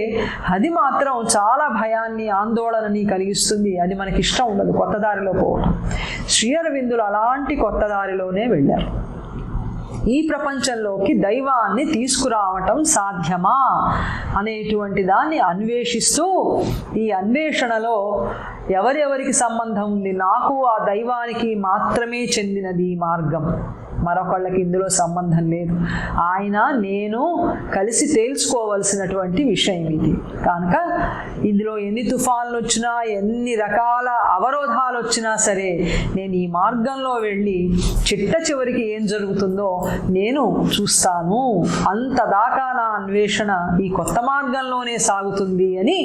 అది మాత్రం చాలా భయాన్ని ఆందోళనని కలిగిస్తుంది. అది మనకి ఇష్టం ఉండదు కొత్త దారిలో పోవటం. శ్రీ అరవిందులు అలాంటి కొత్త దారిలోనే వెళ్ళారు. ఈ ప్రపంచంలోకి దైవాన్ని తీసుకురావటం సాధ్యమా అనేటువంటి దాన్ని అన్వేషిస్తూ, ఈ అన్వేషణలో ఎవరెవరికి సంబంధం ఉంది, నాకు ఆ దైవానికి మాత్రమే చెందినది ఈ మార్గం, మరొకళ్ళకి ఇందులో సంబంధం లేదు, ఆయన నేను కలిసి తేల్చుకోవలసినటువంటి విషయం ఇది. కనుక ఇందులో ఎన్ని తుఫాన్లు వచ్చినా, ఎన్ని రకాల అవరోధాలు వచ్చినా సరే నేను ఈ మార్గంలో వెళ్ళి చిట్ట చివరికి ఏం జరుగుతుందో నేను చూస్తాను. అంతదాకా నా అన్వేషణ ఈ కొత్త మార్గంలోనే సాగుతుంది అని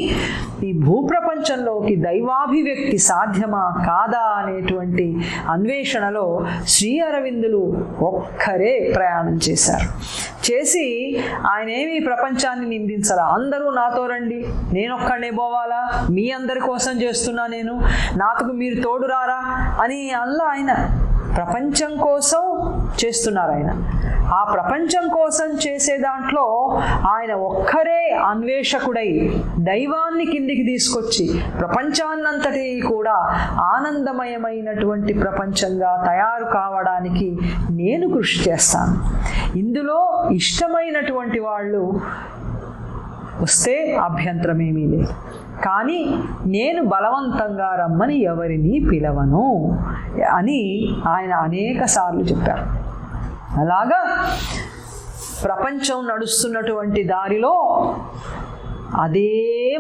ఈ భూప్రపంచంలోకి దైవాభివ్యక్తి సాధ్యమా కాదా అనేటువంటి అన్వేషణలో శ్రీ అరవిందులు ఒక్కరే ప్రయాణం చేశారు. చేసి ఆయన ఏమి ప్రపంచాన్ని నిందించాలా, అందరూ నాతో రండి, నేను ఒక్కడే పోవాలా, మీ అందరి కోసం చేస్తున్నా నేను, నాకు మీరు తోడు రారా అని అల్లా ఆయన ప్రపంచం కోసం చేస్తున్నారు. ఆయన ఆ ప్రపంచం కోసం చేసే దాంట్లో ఆయన ఒక్కరే అన్వేషకుడై దైవాన్ని కిందికి తీసుకొచ్చి ప్రపంచాన్నంతటి కూడా ఆనందమయమైనటువంటి ప్రపంచంగా తయారు కావడానికి నేను కృషి చేస్తాను. ఇందులో ఇష్టమైనటువంటి వాళ్ళు వస్తే అభ్యంతరమేమీ లేదు, కానీ నేను బలవంతంగా రమ్మని ఎవరిని పిలవను అని ఆయన అనేక సార్లు చెప్పారు. అలాగా ప్రపంచం నడుస్తున్నటువంటి దారిలో అదే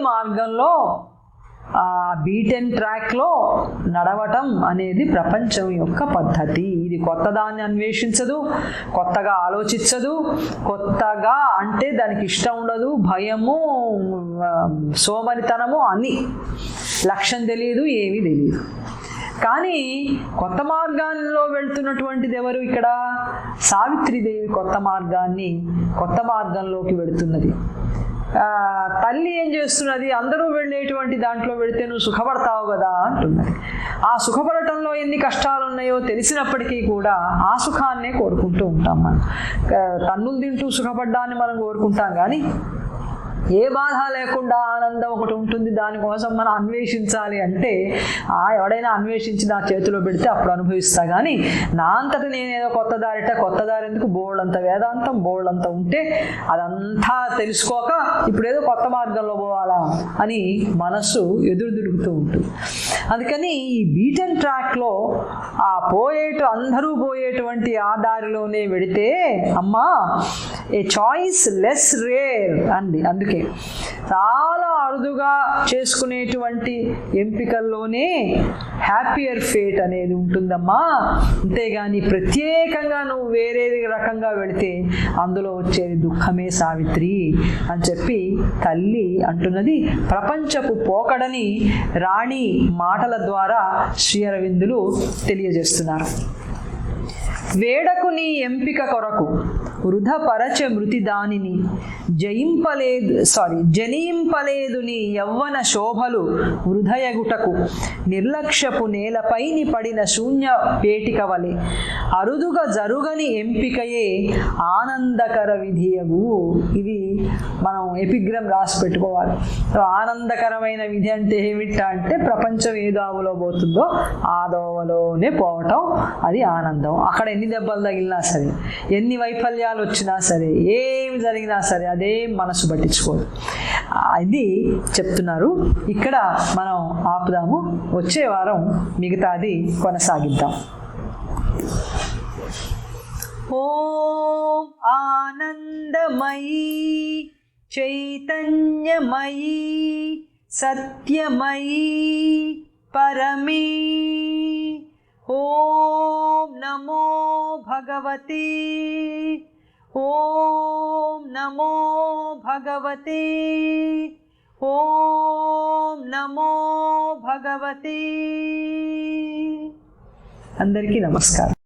మార్గంలో బీటెన్ ట్రాక్లో నడవటం అనేది ప్రపంచం యొక్క పద్ధతి. ఇది కొత్తదాన్ని అన్వేషించదు, కొత్తగా ఆలోచించదు, కొత్తగా అంటే దానికి ఇష్టం ఉండదు, భయము, సోమరితనము, అన్నీ లక్ష్యం తెలియదు, ఏమీ తెలియదు. కానీ కొత్త మార్గాల్లో వెళ్తున్నటువంటిది ఎవరు? ఇక్కడ సావిత్రీదేవి కొత్త మార్గంలోకి వెళుతున్నది. తల్లి ఏం చేస్తున్నది, అందరూ వెళ్ళేటువంటి దాంట్లో వెళితే నువ్వు సుఖపడతావు కదా అంటున్నది. ఆ సుఖపడటంలో ఎన్ని కష్టాలు ఉన్నాయో తెలిసినప్పటికీ కూడా ఆ సుఖాన్నే కోరుకుంటూ ఉంటాం. మనం తన్నులు తింటూ సుఖపడ్డాన్ని మనం కోరుకుంటాం, కానీ ఏ బాధ లేకుండా ఆనందం ఒకటి ఉంటుంది, దానికోసం మనం అన్వేషించాలి అంటే ఎవడైనా అన్వేషించి నా చేతిలో పెడితే అప్పుడు అనుభవిస్తా. కానీ నా అంతటి నేనేదో కొత్త దారి ఎందుకు, బోల్డంత వేదాంతం బోల్డంత ఉంటే అదంతా తెలుసుకోక ఇప్పుడు ఏదో కొత్త మార్గంలో పోవాలా అని మనస్సు ఎదురు తిరుగుతూ ఉంటుంది. అందుకని ఈ బీటెన్ ట్రాక్లో అందరూ పోయేటువంటి ఆ దారిలోనే వెడితే అమ్మా ఏ చాయిస్ లెస్ రేర్ అంది. అందుకే చాలా అరుదుగా చేసుకునేటువంటి ఎంపికల్లోనే హ్యాపీయర్ ఫేట్ అనేది ఉంటుందమ్మా. అంతేగాని ప్రత్యేకంగా నువ్వు వేరే రకంగా వెళితే అందులో వచ్చేది దుఃఖమే సావిత్రి అని చెప్పి తల్లి అంటున్నది. ప్రపంచపు పోకడని రాణి మాటల ద్వారా శ్రీ అరవిందులు తెలియజేస్తున్నారు. వేడకు నీ ఎంపిక కొరకు వృధపరచ మృతి దానిని జనింపలేదు నీ యవ్వన శోభలు వృధయగుటకు నిర్లక్ష్యపు నేలపైని పడిన శూన్య పేటిక వలె అరుదుగా జరుగని ఎంపికయే ఆనందకర విధియగు. ఇది మనం ఎపిగ్రామ్ రాసి పెట్టుకోవాలి. ఆనందకరమైన విధి అంటే ఏమిటా అంటే ప్రపంచం ఏ దోవలో పోతుందో ఆ దోవలోనే పోవటం, అది ఆనందం. అక్కడ ఎన్ని దెబ్బలు తగిలినా సరే, ఎన్ని వైఫల్యాలు వచ్చినా సరే, ఏమి జరిగినా సరే అదే మనసు పట్టించుకోదు. ఇది చెప్తున్నారు. ఇక్కడ మనం ఆపుదాము. వచ్చే వారం మిగతాది కొనసాగిద్దాం. ఓం ఆనందమయీ చైతన్యమయీ సత్యమయీ పరమే ఓం నమో భగవతే ఓం నమో భగవతే ఓం నమో భగవతే. అందరికీ నమస్కారం.